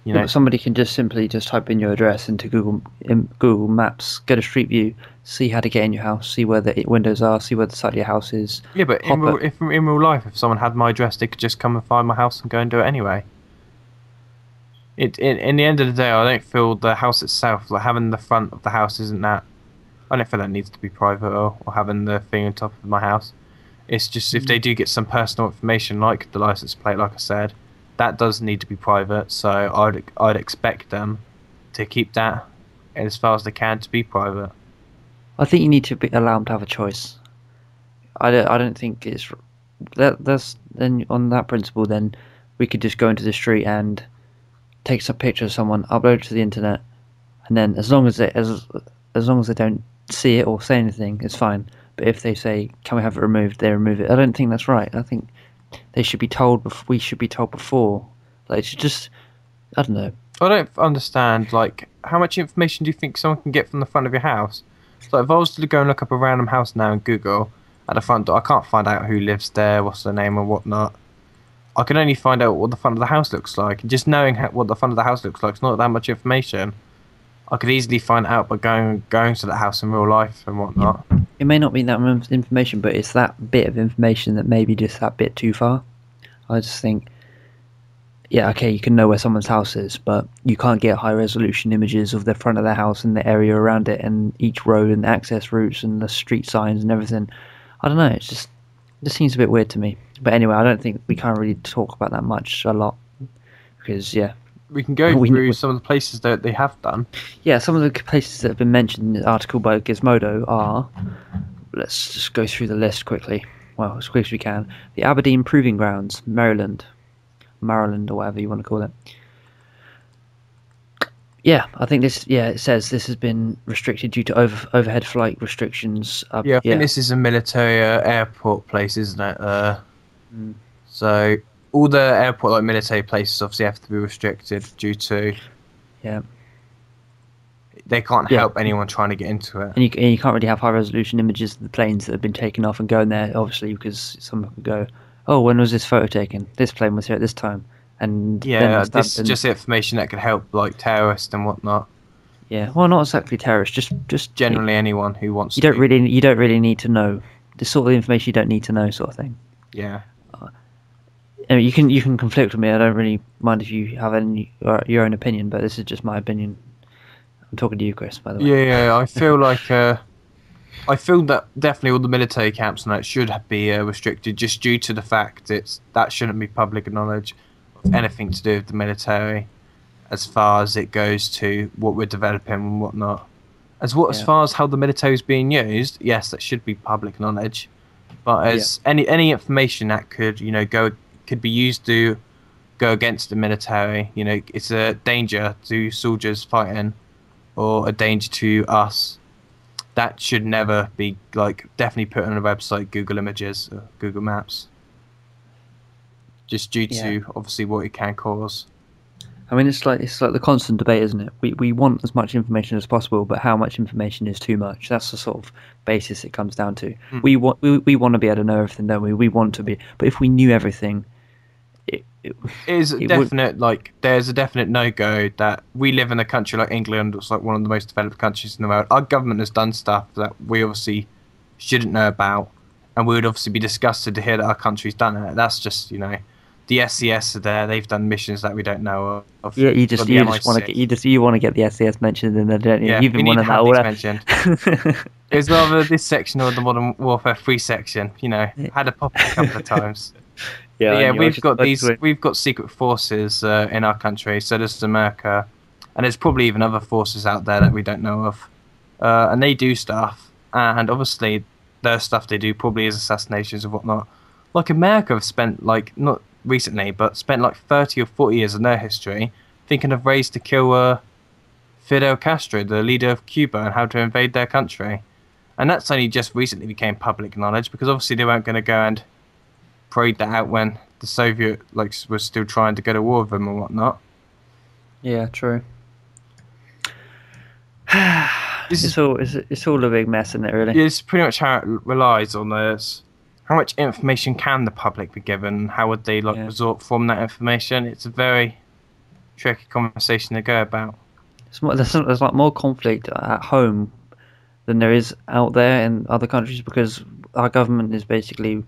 you know. But somebody can just simply type in your address into Google Maps, get a street view, see how to get in your house, see where the windows are, see where the side of your house is. Yeah, but in real life, if someone had my address, they could just come and find my house and go and do it anyway. In the end of the day, I don't feel the house itself, like having the front of the house isn't that. I don't feel that needs to be private or having the thing on top of my house. It's just if they do get some personal information like the license plate, like I said, that does need to be private. So I'd expect them to keep that as far as they can to be private. I think you need to allow them to have a choice. I don't think it's that's then on that principle. Then we could just go into the street and take some picture of someone, upload it to the internet, and then as long as they don't see it or say anything, it's fine. But if they say, "Can we have it removed?" they remove it. I don't think that's right. I think they should be told. We should be told before. Like, it's just, I don't know. I don't understand. Like, how much information do you think someone can get from the front of your house? Like, if I was to go and look up a random house now in Google at the front door, I can't find out who lives there, what's their name, or whatnot. I can only find out what the front of the house looks like. And just knowing what the front of the house looks like is not that much information. I could easily find out by going to that house in real life and whatnot. It may not be that much information, but it's that bit of information that may be just that bit too far. I just think, yeah, okay, you can know where someone's house is, but you can't get high resolution images of the front of their house and the area around it and each road and the access routes and the street signs and everything. I don't know, it just seems a bit weird to me. But anyway, I don't think we can't really talk about that a lot, because, yeah. We can go through some of the places that they have done. Yeah, some of the places that have been mentioned in the article by Gizmodo are, let's just go through the list quickly, well, as quick as we can. The Aberdeen Proving Grounds, Maryland, or whatever you want to call it. Yeah, I think this, it says this has been restricted due to overhead flight restrictions. I think this is a military airport place, isn't it? So all the airport, like military places, obviously have to be restricted due to. Yeah. They can't help anyone trying to get into it. And you can't really have high resolution images of the planes that have been taken off and going there, obviously, because someone could go, "Oh, when was this photo taken? This plane was here at this time." And this is just information that could help, like terrorists and whatnot. Yeah, well, not exactly terrorists, just generally anyone who wants. You don't really need to know the sort of information you don't need to know, sort of thing. Yeah. You can conflict with me. I don't really mind if you have your own opinion, but this is just my opinion. I'm talking to you, Chris, by the way. Yeah, I feel like I feel that definitely all the military camps and that should be restricted, just due to the fact that shouldn't be public knowledge of anything to do with the military, as far as it goes to what we're developing and whatnot. As far as how the military is being used, yes, that should be public knowledge. But as any information that could could be used to go against the military, it's a danger to soldiers fighting, or a danger to us. That should never be definitely put on a website, Google Images, or Google Maps. Just due to obviously what it can cause. I mean, it's like the constant debate, isn't it? We want as much information as possible, but how much information is too much? That's the sort of basis it comes down to. We want to be able to know everything, don't we? We want to be, but if we knew everything, there's a definite no-go that we live in a country like England. It's like one of the most developed countries in the world. Our government has done stuff that we obviously shouldn't know about, and we would obviously be disgusted to hear that our country's done it. That's just the SES are there. They've done missions that we don't know of. Yeah, you want to get the SES mentioned in there, don't you? Yeah, You've been we need to have these mentioned. It was rather this section or the Modern Warfare 3 section. Had a pop a couple of times. Yeah, we've got secret forces in our country. So does America, and there's probably even other forces out there that we don't know of, and they do stuff. And obviously, their stuff they do probably is assassinations and whatnot. Like America have spent not recently, but spent 30 or 40 years in their history thinking of ways to kill Fidel Castro, the leader of Cuba, and how to invade their country. And that's only just recently became public knowledge, because obviously they weren't going to go and parade that out when the Soviet was still trying to go to war with them and whatnot. Yeah, true. This is It's all a big mess, isn't it? Really. Yeah, it's pretty much how it relies on this. How much information can the public be given? How would they Yeah. resort from that information? It's a very tricky conversation to go about. There's like more conflict at home than there is out there in other countries because our government is basically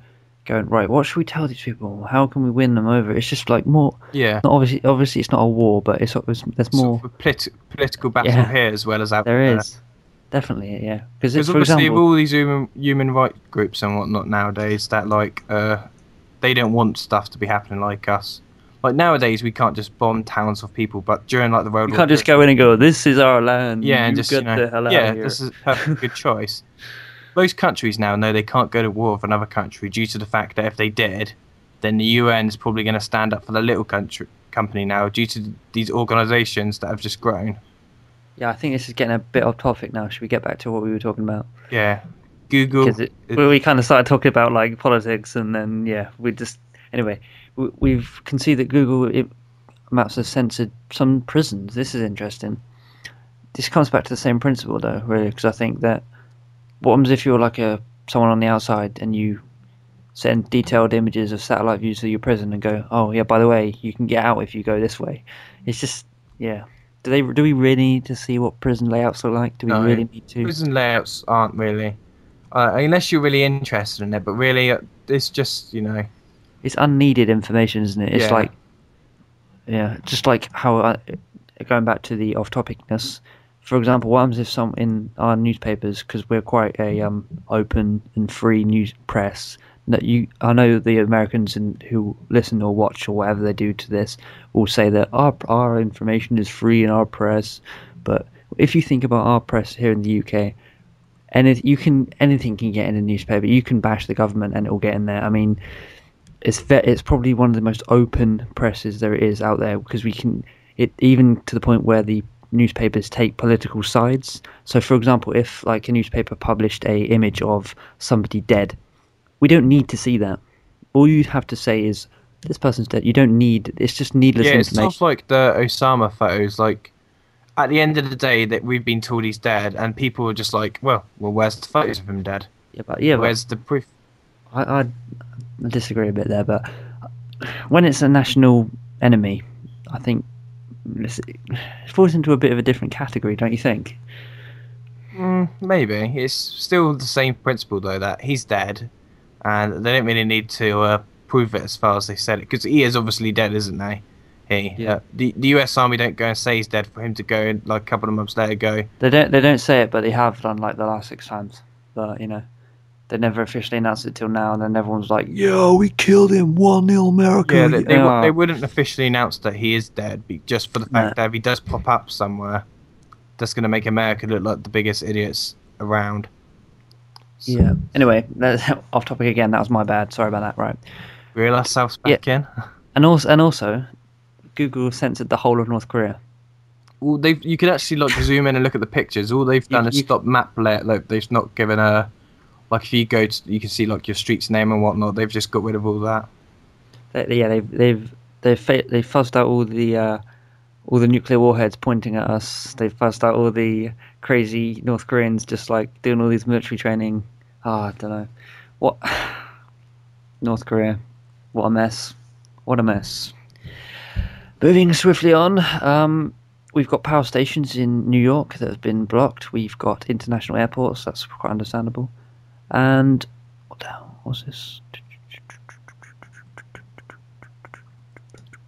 going, right, what should we tell these people? How can we win them over? It's just like more. Yeah. Not obviously, it's not a war, but there's more. Sort of a political battle Yeah. here as well as out There there. is. Definitely, yeah. Because Because for obviously, example, all these human rights groups and whatnot nowadays, that they don't want stuff to be happening like us. Like nowadays, we can't just bomb towns of people, but during like the World you War can't just II, go in and go, "This is our land." yeah, and you just get the hell out yeah, of here. this is a perfectly good choice. Most countries now know they can't go to war with another country due to the fact that if they did, then the UN is probably going to stand up for the little company now due to these organisations that have just grown. Yeah, I think this is getting a bit off topic now. Should we get back to what we were talking about? Yeah, Google. Because we kind of started talking about like politics, and then we can see that Google Maps has censored some prisons. This is interesting. This comes back to the same principle, though, really, because I think that what happens if you're like someone on the outside and you send detailed images of satellite views of your prison and go, oh yeah, by the way, you can get out if you go this way. It's just Do we really need to see what prison layouts look like? Do we really need to? Prison layouts aren't really, unless you're really interested in it. But really, it's just it's unneeded information, isn't it? It's just like how going back to the off-topicness. For example, what happens if some in our newspapers, because we're quite a open and free news press, that I know the Americans who listen or watch or whatever they do to this will say that our information is free in our press, but if you think about our press here in the UK, anything can get in a newspaper. You can bash the government and it will get in there. I mean, it's probably one of the most open presses there is out there because even to the point where the newspapers take political sides. So, for example, if like a newspaper published a image of somebody dead, we don't need to see that. All you'd have to say is this person's dead. You don't need. It's just needless information. Yeah, it's stuff like the Osama photos. Like at the end of the day, that we've been told he's dead, and people are just like, well, where's the photos of him dead? Where's the proof? I disagree a bit there, but when it's a national enemy, I think it falls into a bit of a different category, don't you think? Maybe. It's still the same principle, though, that he's dead, and they don't really need to prove it as far as they said it, because he is obviously dead, isn't they? The US Army don't go and say he's dead for him to go and, like a couple of months later go. They don't say it, but they have done like the last 6 times. But they never officially announced it till now, and then everyone's like, "Yo, we killed him, 1-0 America." Yeah, they wouldn't officially announce that he is dead, just for the fact that if he does pop up somewhere, that's going to make America look like the biggest idiots around. So. Yeah. Anyway, that's off topic again. That was my bad. Sorry about that. Right. Reel ourselves back in. And also, Google censored the whole of North Korea. Well, you can actually zoom in and look at the pictures. All they've done is stop map layout. Like, they've not given a. Like if you go to, you can see like your street's name and whatnot. They've just got rid of all that. They've fuzzed out all the nuclear warheads pointing at us. They've fuzzed out all the crazy North Koreans just like doing all these military training. I don't know what. North Korea, what a mess! What a mess. Moving swiftly on. We've got power stations in New York that have been blocked. We've got international airports. That's quite understandable. And what the hell was this?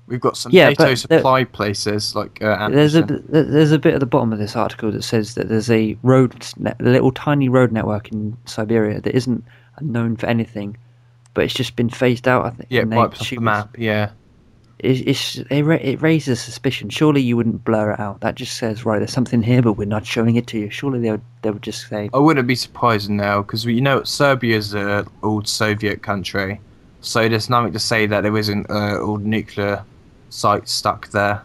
We've got some NATO supply places like. There's a bit at the bottom of this article that says that there's a little tiny road network in Siberia that isn't known for anything, but it's just been phased out. I think. Yeah, wiped off the map. Yeah. It raises suspicion. Surely you wouldn't blur it out. That just says, right, there's something here, but we're not showing it to you. Surely they would just say. I wouldn't be surprised now, because Serbia's an old Soviet country, so there's nothing to say that there isn't an old nuclear site stuck there.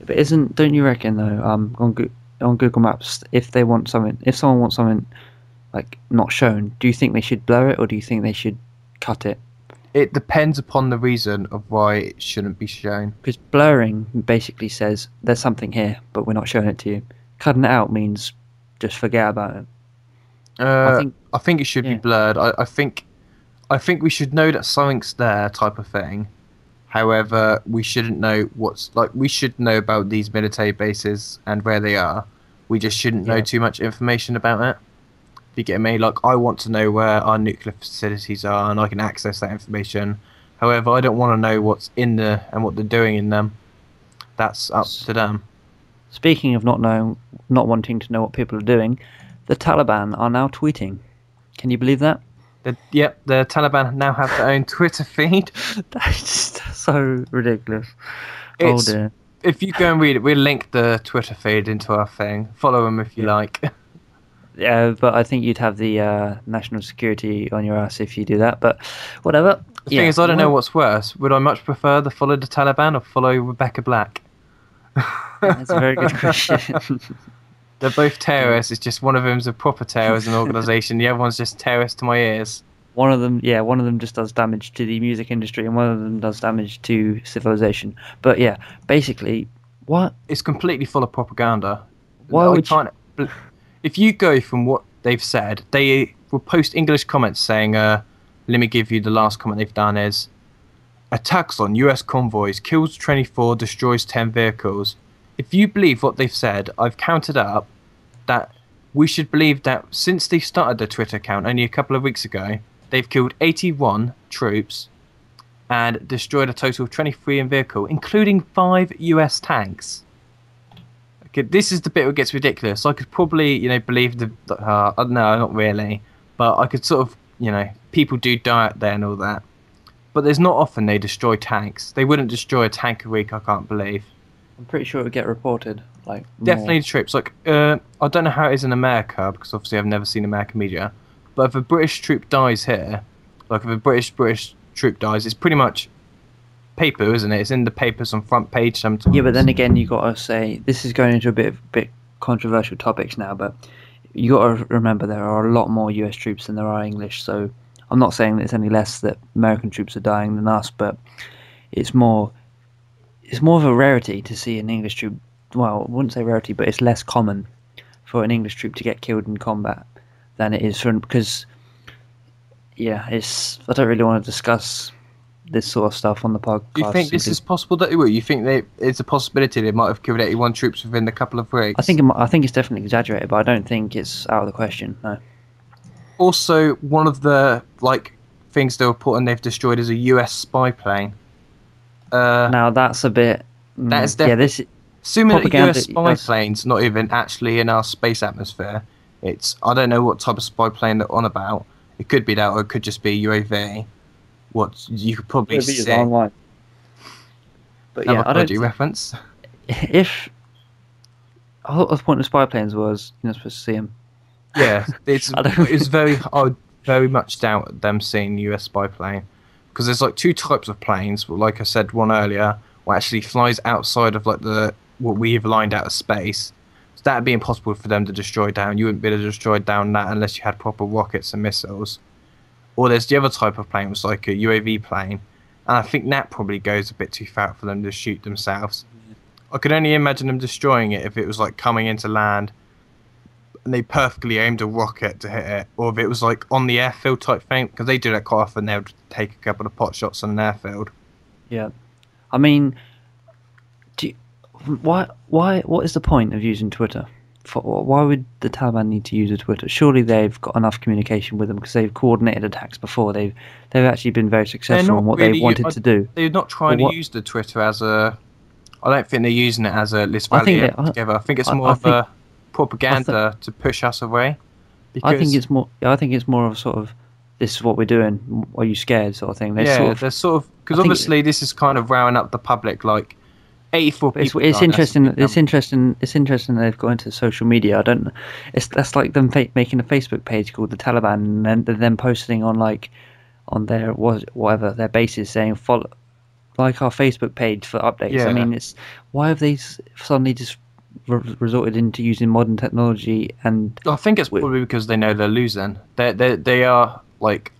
But don't you reckon though? On Google Maps, if someone wants something like not shown, do you think they should blur it or do you think they should cut it? It depends upon the reason of why it shouldn't be shown. Because blurring basically says there's something here, but we're not showing it to you. Cutting it out means just forget about it. I think it should be blurred. I think we should know that something's there, type of thing. However, we shouldn't know we should know about these military bases and where they are. We just shouldn't know too much information about it. If you get me? Like, I want to know where our nuclear facilities are, and I can access that information. However, I don't want to know what's in there and what they're doing in them. That's up to them. Speaking of not wanting to know what people are doing, the Taliban are now tweeting. Can you believe that? The Taliban now have their own Twitter feed. That's just so ridiculous. Oh dear. If you go and read it, we'll link the Twitter feed into our thing. Follow them if you like. Yeah, but I think you'd have the national security on your ass if you do that. But whatever. The thing is, I don't know what's worse. Would I much prefer to follow the Taliban or follow Rebecca Black? That's a very good question. They're both terrorists. It's just one of them's a proper terrorism organisation. The other one's just terrorist to my ears. One of them just does damage to the music industry, and one of them does damage to civilization. But yeah, basically, what? It's completely full of propaganda. Why would if you go from what they've said, they will post English comments saying, let me give you the last comment they've done is, attacks on US convoys, kills 24, destroys 10 vehicles. If you believe what they've said, I've counted up that we should believe that since they started their Twitter account only a couple of weeks ago, they've killed 81 troops and destroyed a total of 23 in vehicle, including 5 US tanks. Okay, this is the bit where it gets ridiculous. I could probably, believe no, not really, but I could sort of, people do die out there and all that. But there's not often they destroy tanks. They wouldn't destroy a tank a week, I can't believe. I'm pretty sure it would get reported. Definitely the troops. I don't know how it is in America, because obviously I've never seen American media. But if a British troop dies here, if a British troop dies, it's pretty much paper, isn't it? It's in the papers on front page sometimes. Yeah, but then again, you got to say, this is going into a bit controversial topics now, but you got to remember there are a lot more US troops than there are English, so I'm not saying that it's any less that American troops are dying than us, but it's more of a rarity to see an English troop. Well, I wouldn't say rarity, but it's less common for an English troop to get killed in combat than it is because I don't really want to discuss this sort of stuff on the podcast. Do you think this is possible? You think it's a possibility they might have killed 81 troops within a couple of weeks? I think it's definitely exaggerated, but I don't think it's out of the question. No. Also, one of the things they're reporting they've destroyed is a US spy plane. Now that's a bit. That is definitely. Assuming that a US spy plane's not even actually in our space atmosphere, I don't know what type of spy plane they're on about. It could be that, or it could just be UAV. What you could probably see. Online. But yeah, I don't. Reference. If I thought the point of spy planes was you're not supposed to see them. Yeah, it's very. I would very much doubt them seeing US spy plane, because there's two types of planes. Like I said one earlier, what actually flies outside of what we've lined out of space. So that'd be impossible for them to destroy down. You wouldn't be able to destroy down that unless you had proper rockets and missiles. Or there's the other type of plane, which is like a UAV plane, and I think that probably goes a bit too far for them to shoot themselves. I could only imagine them destroying it if it was coming into land and they perfectly aimed a rocket to hit it, or if it was on the airfield type thing, because they do that quite often. They would take a couple of pot shots on an airfield. Yeah, I mean, what is the point of using Twitter? Why would the Taliban need to use a Twitter? Surely they've got enough communication with them, because they've coordinated attacks before. They've actually been very successful in what they wanted to do. They're not trying to use the Twitter as a. I don't think they're using it as a let's rally together. I think it's more of a propaganda to push us away. I think it's more. I think it's more of a sort of, this is what we're doing. Are you scared? Sort of thing. They're sort of because obviously this is kind of rounding up the public. 84 people. It's interesting. It's interesting. It's interesting that they've got into social media. That's like them making a Facebook page called the Taliban, and then posting on on their whatever their bases saying follow our Facebook page for updates. Yeah. I mean, why have they suddenly just resorted into using modern technology? And I think it's probably because they know they're losing. They are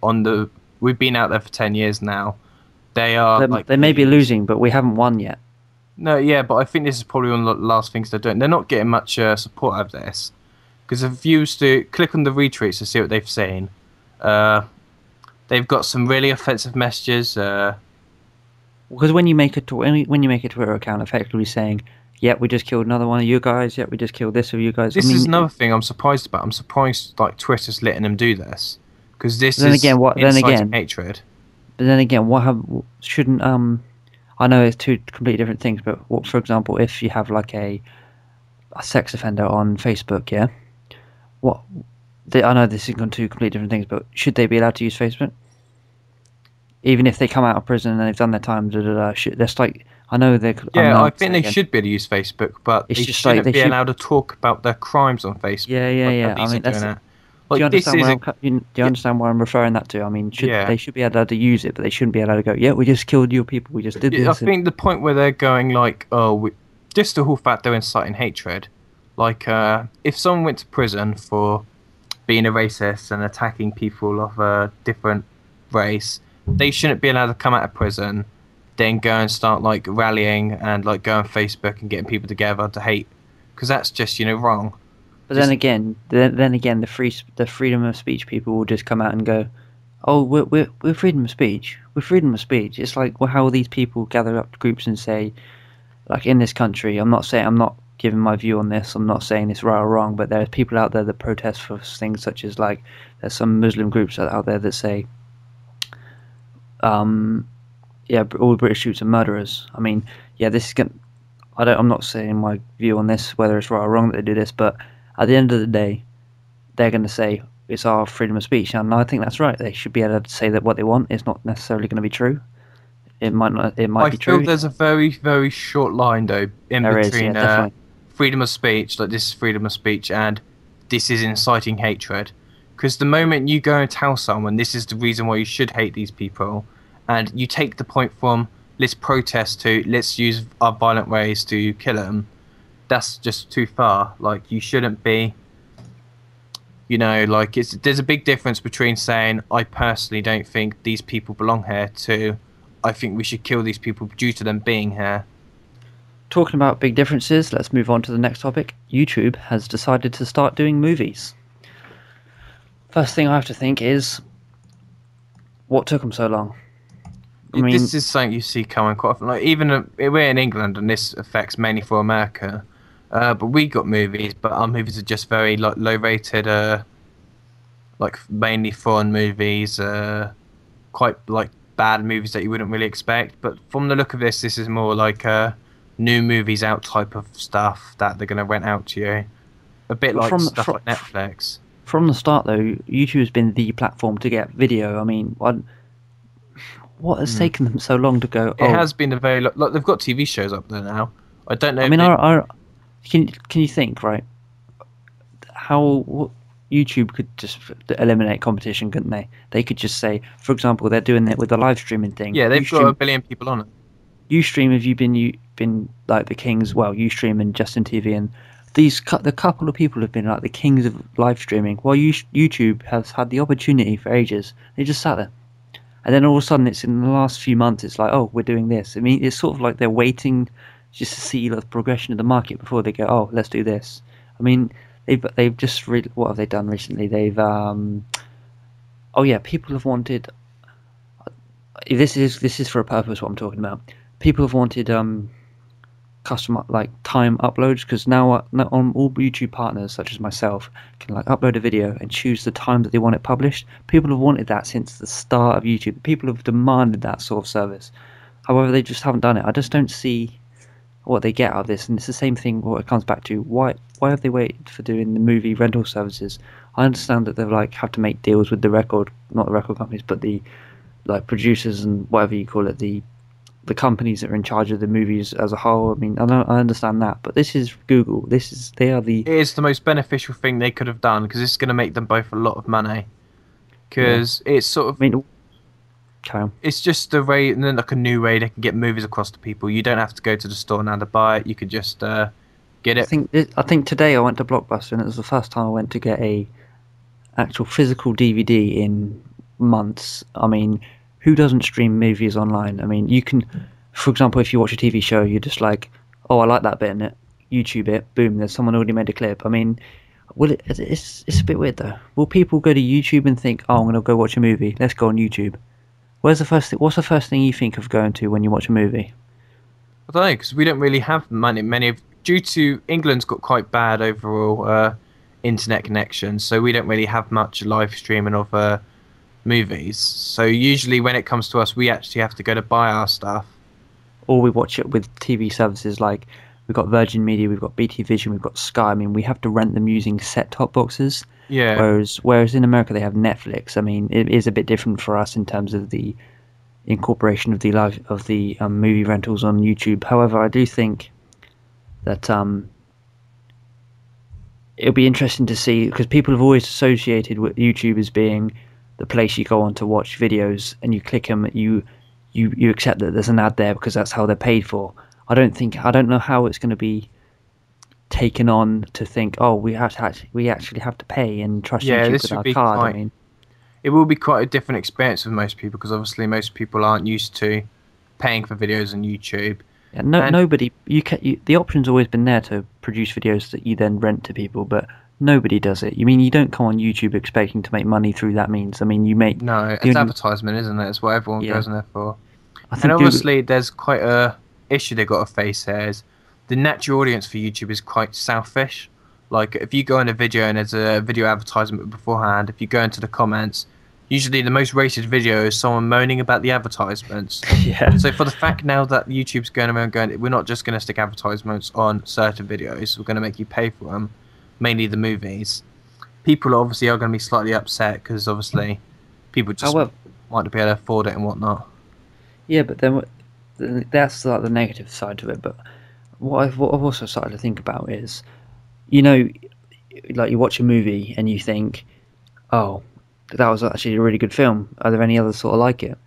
on the. We've been out there for 10 years now. They are. They may be losing, but we haven't won yet. No, yeah, but I think this is probably one of the last things they're doing. They're not getting much support out of this. Because if you used to click on the retweets to see what they've seen, they've got some really offensive messages. Because when you make a Twitter account, effectively saying, "Yeah, we just killed another one of you guys. Yeah, we just killed this of you guys." This is another thing I'm surprised about. I'm surprised like Twitter's letting them do this, because this then is again, inciting hatred. But then again, shouldn't I know it's two completely different things, but what, for example, if you have like a sex offender on Facebook, yeah, I know this is on two completely different things, but should they be allowed to use Facebook? Even if they come out of prison and they've done their time, that's like, I know they're... Yeah, I think they should be able to use Facebook, but they shouldn't be allowed to talk about their crimes on Facebook. Yeah. I mean, that's... Do you understand where I'm referring that to? I mean, they should be allowed to use it, but they shouldn't be allowed to go, yeah, we just killed your people, we just did this. I think the point where they're going like, just the whole fact they're inciting hatred. Like, if someone went to prison for being a racist and attacking people of a different race, they shouldn't be allowed to come out of prison, then go and start like rallying and like go on Facebook and getting people together to hate, because that's just wrong. But then again, the freedom of speech people will just come out and go, "Oh, we're freedom of speech. We're freedom of speech." It's like, well, how will these people gather up groups and say, like in this country, I'm not giving my view on this. I'm not saying it's right or wrong, but there's people out there that protest for things such as like there's some Muslim groups out there that say, yeah, all British troops are murderers. I mean, yeah, this is I'm not saying my view on this, whether it's right or wrong that they do this, but at the end of the day, they're going to say it's our freedom of speech, and I think that's right. They should be able to say that what they want is not necessarily going to be true. It might not. It might be true. I feel there's a very, very short line though between freedom of speech, like this is freedom of speech, and this is inciting hatred. Because the moment you go and tell someone this is the reason why you should hate these people, and you take the point from let's protest to let's use our violent ways to kill them, that's just too far. Like, you shouldn't be, like there's a big difference between saying I personally don't think these people belong here to I think we should kill these people due to them being here. Talking about big differences, let's move on to the next topic. YouTube has decided to start doing movies. First thing I have to think is, what took them so long? I mean, this is something you see coming quite often. Like, even we're in England, and this affects mainly for America. But we got movies, but our movies are just very like low-rated, like mainly foreign movies, quite like bad movies that you wouldn't really expect. But from the look of this is more like new movies out type of stuff that they're going to rent out to you. A bit like stuff like Netflix. From the start, though, YouTube has been the platform to get video. I mean, what has taken them so long to go? It has been a very like they've got TV shows up there now. I don't know. I mean, can you think, right? How YouTube could just eliminate competition, couldn't they? They could just say, for example, they're doing it with the live streaming thing. Yeah, they've got 1 billion people on it. Ustream, have you been like the kings? Well, Ustream and Justin TV, and the couple of people have been like the kings of live streaming. While YouTube has had the opportunity for ages, they just sat there, and then all of a sudden, it's in the last few months, it's like, oh, we're doing this. I mean, it's sort of like they're waiting just to see the progression of the market before they go, oh, let's do this. I mean, they've just what have they done recently? They've people have wanted. This is for a purpose. What I'm talking about. People have wanted custom like time uploads, because now on all YouTube partners such as myself can like upload a video and choose the time that they want it published. People have wanted that since the start of YouTube. People have demanded that sort of service. However, they just haven't done it. I just don't see what they get out of this, and it's the same thing. What it comes back to, why have they waited for doing the movie rental services? I understand that they like have to make deals with not the record companies, but the like producers and whatever you call it, the companies that are in charge of the movies as a whole. I mean, I understand that, but this is Google. It is the most beneficial thing they could have done, because it's going to make them both a lot of money. Because it's sort of, it's just a way, and then like a new way they can get movies across to people. You don't have to go to the store now to buy it. You could just get it. I think today I went to Blockbuster, and it was the first time I went to get a actual physical DVD in months. I mean, who doesn't stream movies online? I mean, you can, for example, if you watch a TV show, you're just like, oh, I like that bit in it. YouTube it, boom, there's someone already made a clip. I mean, Will it's a bit weird though. Will people go to YouTube and think, "Oh, I'm going to go watch a movie. Let's go on YouTube." What's the first thing you think of going to when you watch a movie? I don't know, because we don't really have many of, due to England's got quite bad overall internet connections, so we don't really have much live streaming of movies. So usually when it comes to us, we actually have to go to buy our stuff. Or we watch it with TV services like we've got Virgin Media, we've got BT Vision, we've got Sky. I mean, we have to rent them using set-top boxes. Yeah. Whereas in America they have Netflix. I mean, it is a bit different for us in terms of the incorporation of the movie rentals on YouTube. However, I do think that it'll be interesting to see, because people have always associated with YouTube as being the place you go on to watch videos, and you click them, you accept that there's an ad there because that's how they're paid for. I don't know how it's going to be taken on to think, oh, we actually have to pay and trust YouTube with our card. I mean, it will be quite a different experience for most people, because obviously most people aren't used to paying for videos on YouTube. Yeah, nobody. The option's always been there to produce videos that you then rent to people, but nobody does it. You mean you don't come on YouTube expecting to make money through that means? I mean, you make it's advertisement, isn't it? It's what everyone goes in there for. And obviously, there's quite a issue they've got to face here. Is the natural audience for YouTube is quite selfish. Like, if you go in a video and there's a video advertisement beforehand, if you go into the comments, usually the most rated video is someone moaning about the advertisements. Yeah. So for the fact now that YouTube's going around going, we're not just going to stick advertisements on certain videos, we're going to make you pay for them, mainly the movies. People obviously are going to be slightly upset, because obviously people just want to be able to afford it and whatnot. Yeah, but then that's like the negative side to it. But what I've also started to think about is, like you watch a movie and you think, oh, that was actually a really good film. Are there any others sort of like it?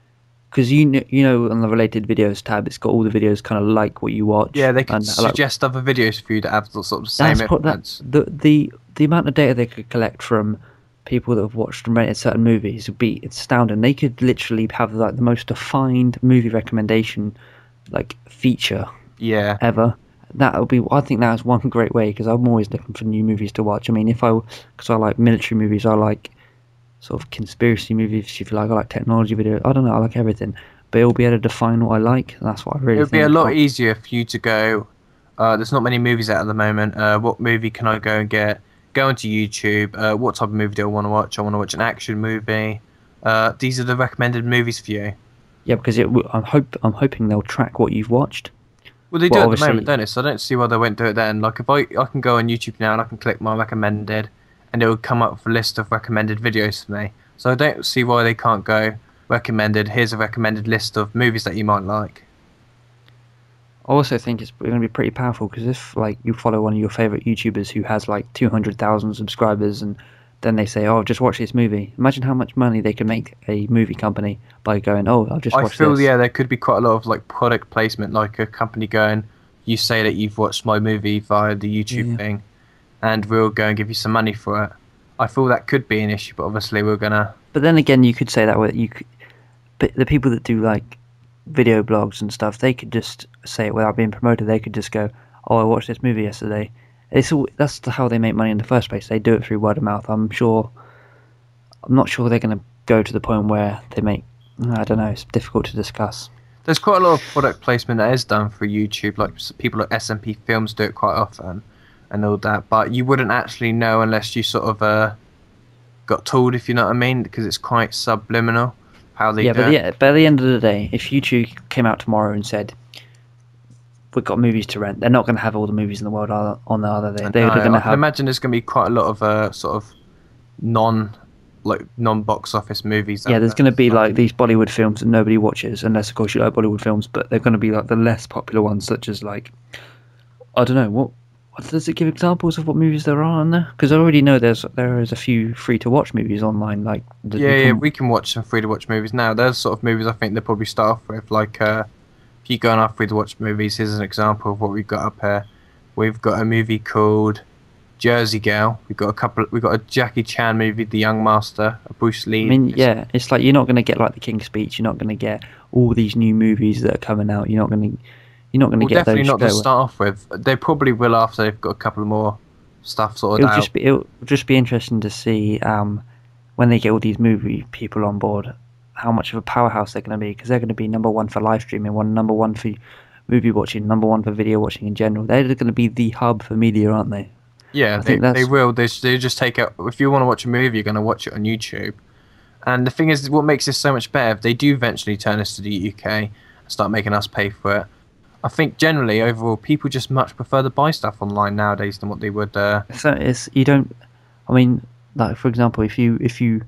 Because on the related videos tab, it's got all the videos kind of like what you watch. Yeah, they can suggest other videos for you that have sort of the same influence. The amount of data they could collect from people that have watched and rented certain movies would be astounding. They could literally have like the most defined movie recommendation like feature ever. That would be. I think that is one great way, because I'm always looking for new movies to watch. I mean, because I like military movies, I like sort of conspiracy movies, if you like. I like technology videos. I don't know, I like everything. But it'll be able to define what I like, and that's what I really think. It would be a lot easier for you to go, there's not many movies out at the moment, what movie can I go and get? Go into YouTube, what type of movie do I want to watch? I want to watch an action movie. These are the recommended movies for you. Yeah, because I'm hoping they'll track what you've watched. Well, they do at the moment, don't they? So I don't see why they won't do it then. Like, if I can go on YouTube now and I can click my recommended, and it will come up with a list of recommended videos for me. So I don't see why they can't go recommended. Here's a recommended list of movies that you might like. I also think it's going to be pretty powerful, because if like you follow one of your favorite YouTubers who has like 200,000 subscribers, and then they say, "Oh, just watch this movie." Imagine how much money they could make a movie company by going, "Oh, I'll just watch this." There could be quite a lot of like product placement, like a company going, "You say that you've watched my movie via the YouTube thing, and we'll go and give you some money for it." I feel that could be an issue, but obviously we're gonna. But then again, you could say that but the people that do like video blogs and stuff, they could just say it without being promoted. They could just go, "Oh, I watched this movie yesterday." That's how they make money in the first place. They do it through word of mouth. I'm not sure they're going to go to the point where they make. I don't know. It's difficult to discuss. There's quite a lot of product placement that is done for YouTube. Like people at SMP Films do it quite often, and all that. But you wouldn't actually know unless you sort of got told, if you know what I mean, because it's quite subliminal how they do it. But at the end of the day, if YouTube came out tomorrow and said, "We've got movies to rent," they're not going to have all the movies in the world on there, are they? They're going to have. I imagine there's going to be quite a lot of sort of non-box office movies. Yeah, there's going to be like these Bollywood films that nobody watches, unless of course you like Bollywood films. But they're going to be like the less popular ones, such as like, I don't know, what does it give examples of what movies there are on there? Because I already know there is a few free to watch movies online. Like we can watch some free to watch movies now. There's sort of movies I think they'll probably start off with, like. If you go on our free to watch movies, here's an example of what we've got up here. We've got a movie called Jersey Girl. We've got a Jackie Chan movie, The Young Master, a Bruce Lee. I mean, it's like you're not going to get like The King's Speech. You're not going to get all these new movies that are coming out. You're not going to get definitely those. Not to start off with. They probably will after they've got a couple more stuff sorted out. It'll just be interesting to see when they get all these movie people on board, how much of a powerhouse they're going to be, because they're going to be number one for live streaming, number one for movie watching, number one for video watching in general. They're going to be the hub for media, aren't they? Yeah, they will. They just take it. If you want to watch a movie, you're going to watch it on YouTube. And the thing is, what makes this so much better, if they do eventually turn us to the UK and start making us pay for it, I think generally, overall, people just much prefer to buy stuff online nowadays than what they would. So you don't. I mean, like for example, if you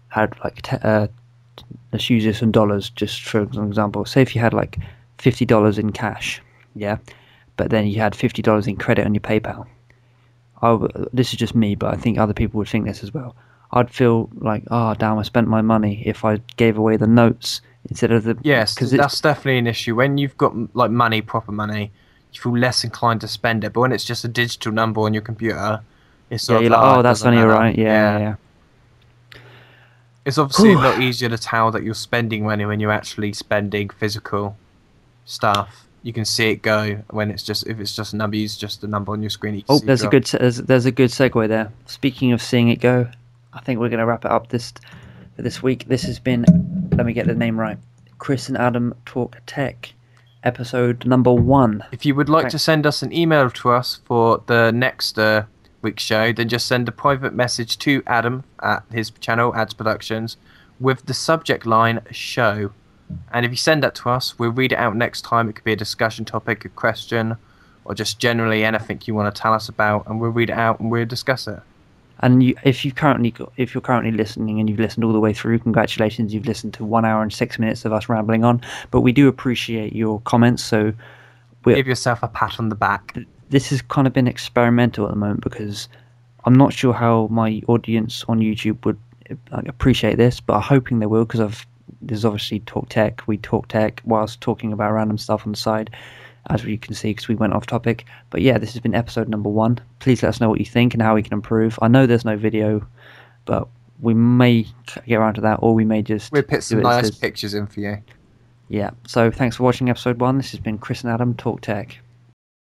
had like let's use this in dollars, just for an example. Say if you had like $50 in cash, yeah, but then you had $50 in credit on your PayPal. This is just me, but I think other people would think this as well. I'd feel like, oh damn, I spent my money if I gave away the notes instead of the... Yes, because that's definitely an issue. When you've got like money, proper money, you feel less inclined to spend it. But when it's just a digital number on your computer, it's sort of like, oh, that's only right. Yeah. It's obviously a lot easier to tell that you're spending money when you're actually spending physical stuff. You can see it go when if it's just a number, use just a number on your screen. There's a good segue there. Speaking of seeing it go, I think we're going to wrap it up this week. This has been, let me get the name right, Chris and Adam Talk Tech, episode number 1. If you would like to send us an email to us for the next week's show, then just send a private message to Adam at his channel, AdzProductions, with the subject line show. And if you send that to us, we'll read it out next time. It could be a discussion topic, a question, or just generally anything you want to tell us about, and we'll read it out and we'll discuss it. And if you're currently listening and you've listened all the way through, congratulations, you've listened to 1 hour and 6 minutes of us rambling on. But we do appreciate your comments, so give yourself a pat on the back. This has kind of been experimental at the moment because I'm not sure how my audience on YouTube would appreciate this, but I'm hoping they will, because there's obviously Talk Tech. We talk tech whilst talking about random stuff on the side, as you can see, because we went off topic. But yeah, this has been episode number 1. Please let us know what you think and how we can improve. I know there's no video, but we may get around to that, or we may just... We'll put some nice pictures in for you. Yeah, so thanks for watching episode 1. This has been Chris and Adam Talk Tech.